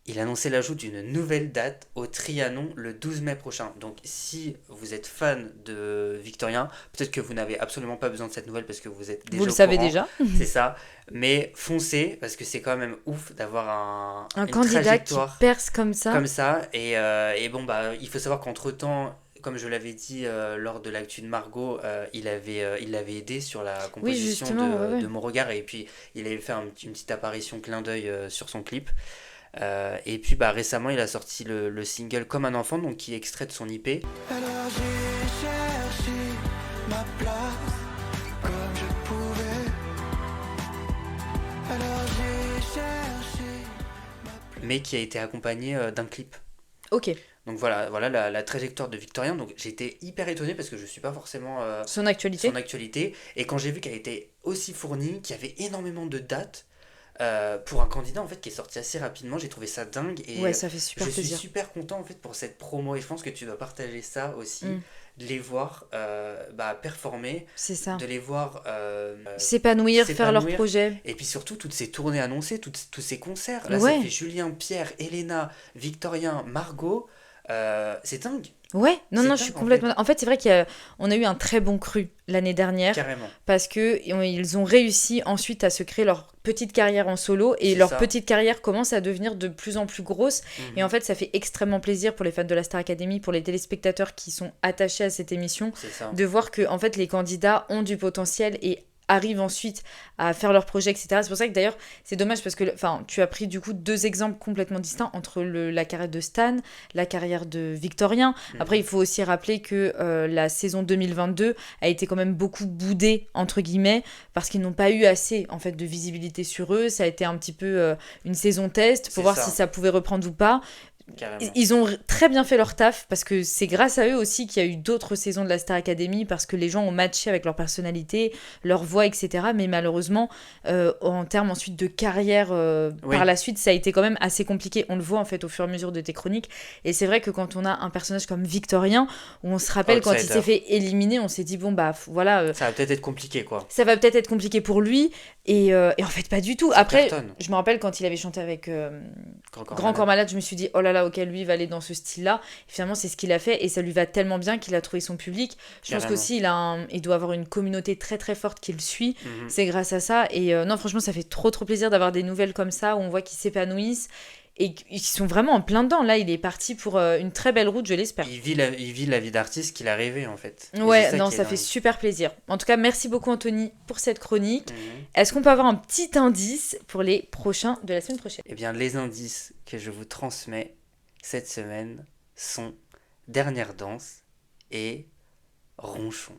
il a annoncé l'ajout d'une nouvelle date au Trianon le 12 mai prochain. Donc si vous êtes fan de Victorien, peut-être que vous n'avez absolument pas besoin de cette nouvelle parce que vous êtes déjà Vous le au savez courant. déjà. C'est ça. Mais foncez, parce que c'est quand même ouf d'avoir Un une candidat qui trajectoire perce comme ça. comme ça. Et bon, il faut savoir qu'entre-temps, comme je l'avais dit lors de l'actu de Margot, il l'avait aidé sur la composition justement, ouais. de Mon Regard. Et puis, il avait fait une petite apparition clin d'œil sur son clip. Et puis, récemment, il a sorti le single Comme un enfant, donc qui est extrait de son IP. Alors j'ai cherché ma place comme je pouvais. Alors j'ai cherché ma place. Mais qui a été accompagné d'un clip. Ok. Donc voilà la trajectoire de Victorien. Donc j'ai été hyper étonné parce que je suis pas forcément Son actualité. son actualité. Et quand j'ai vu qu'elle était aussi fournie, qu'il y avait énormément de dates pour un candidat en fait qui est sorti assez rapidement, j'ai trouvé ça dingue. Et Ouais, ça fait super je suis plaisir. super content en fait pour cette promo. Et je pense que tu dois partager ça aussi, Mm. de les voir performer, C'est ça. de les voir S'épanouir, faire leur s'épanouir. projet. Et puis surtout, toutes ces tournées annoncées, tous ces concerts. Là, Ouais. ça fait Julien, Pierre, Elena, Victorien, Margot. C'est dingue, Ouais, non, C'est non, dingue, je suis en complètement. En fait, c'est vrai qu'on a eu un très bon cru l'année dernière carrément. parce que ils ont réussi ensuite à se créer leur petite carrière en solo et C'est leur ça. petite carrière commence à devenir de plus en plus grosse. Mhm. Et en fait, ça fait extrêmement plaisir pour les fans de la Star Academy, pour les téléspectateurs qui sont attachés à cette émission, C'est ça. de voir que en fait les candidats ont du potentiel et arrivent ensuite à faire leurs projets, etc. C'est pour ça que d'ailleurs, c'est dommage parce que tu as pris du coup 2 exemples complètement distincts entre la carrière de Stan, la carrière de Victorien. Après, il faut aussi rappeler que la saison 2022 a été quand même beaucoup boudée, entre guillemets, parce qu'ils n'ont pas eu assez en fait de visibilité sur eux. Ça a été un petit peu une saison test pour voir si ça pouvait reprendre ou pas. Carrément. Ils ont très bien fait leur taf parce que c'est grâce à eux aussi qu'il y a eu d'autres saisons de la Star Academy parce que les gens ont matché avec leur personnalité, leur voix, etc. Mais malheureusement, en termes ensuite de carrière par la suite, ça a été quand même assez compliqué. On le voit en fait au fur et à mesure de tes chroniques. Et c'est vrai que quand on a un personnage comme Victorien, où on se rappelle quand il s'est fait éliminer, on s'est dit bon bah voilà. Ça va peut-être être compliqué quoi. Ça va peut-être être compliqué pour lui. Et en fait, pas du tout. Ça Après, cartonne. je me rappelle quand il avait chanté avec Grand Corps Malade, je me suis dit, oh là là, ok, lui, il va aller dans ce style-là. Et finalement, c'est ce qu'il a fait et ça lui va tellement bien qu'il a trouvé son public. Je pense qu'aussi, il doit avoir une communauté très très forte qui le suit. C'est grâce à ça. Et non, franchement, ça fait trop trop plaisir d'avoir des nouvelles comme ça où on voit qu'ils s'épanouissent. Et ils sont vraiment en plein dedans. Là, il est parti pour une très belle route, je l'espère. Il vit la vie d'artiste qu'il a rêvé, en fait. Ouais, non, ça fait super plaisir. En tout cas, merci beaucoup, Anthony, pour cette chronique. Est-ce qu'on peut avoir un petit indice pour les prochains de la semaine prochaine ? Eh bien, les indices que je vous transmets cette semaine sont Dernière danse et Ronchon.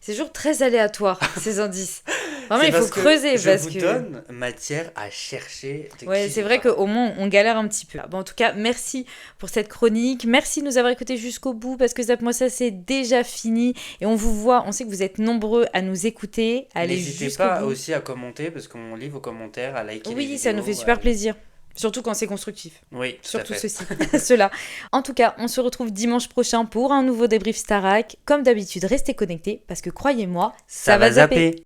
C'est toujours très aléatoire, ces indices. Vraiment, il faut creuser parce que... Je vous donne matière à chercher. Ouais, c'est vrai qu'au moins, on galère un petit peu. Bon, en tout cas, merci pour cette chronique. Merci de nous avoir écoutés jusqu'au bout parce que Zappe-moi ça, c'est déjà fini. Et on vous voit, on sait que vous êtes nombreux à nous écouter. N'hésitez pas aussi à commenter parce qu'on lit vos commentaires, à liker les vidéos. Oui, ça nous fait super plaisir. Surtout quand c'est constructif. Oui, surtout ceux-là. En tout cas, on se retrouve dimanche prochain pour un nouveau débrief Starac. Comme d'habitude, restez connectés parce que croyez-moi, ça va zapper.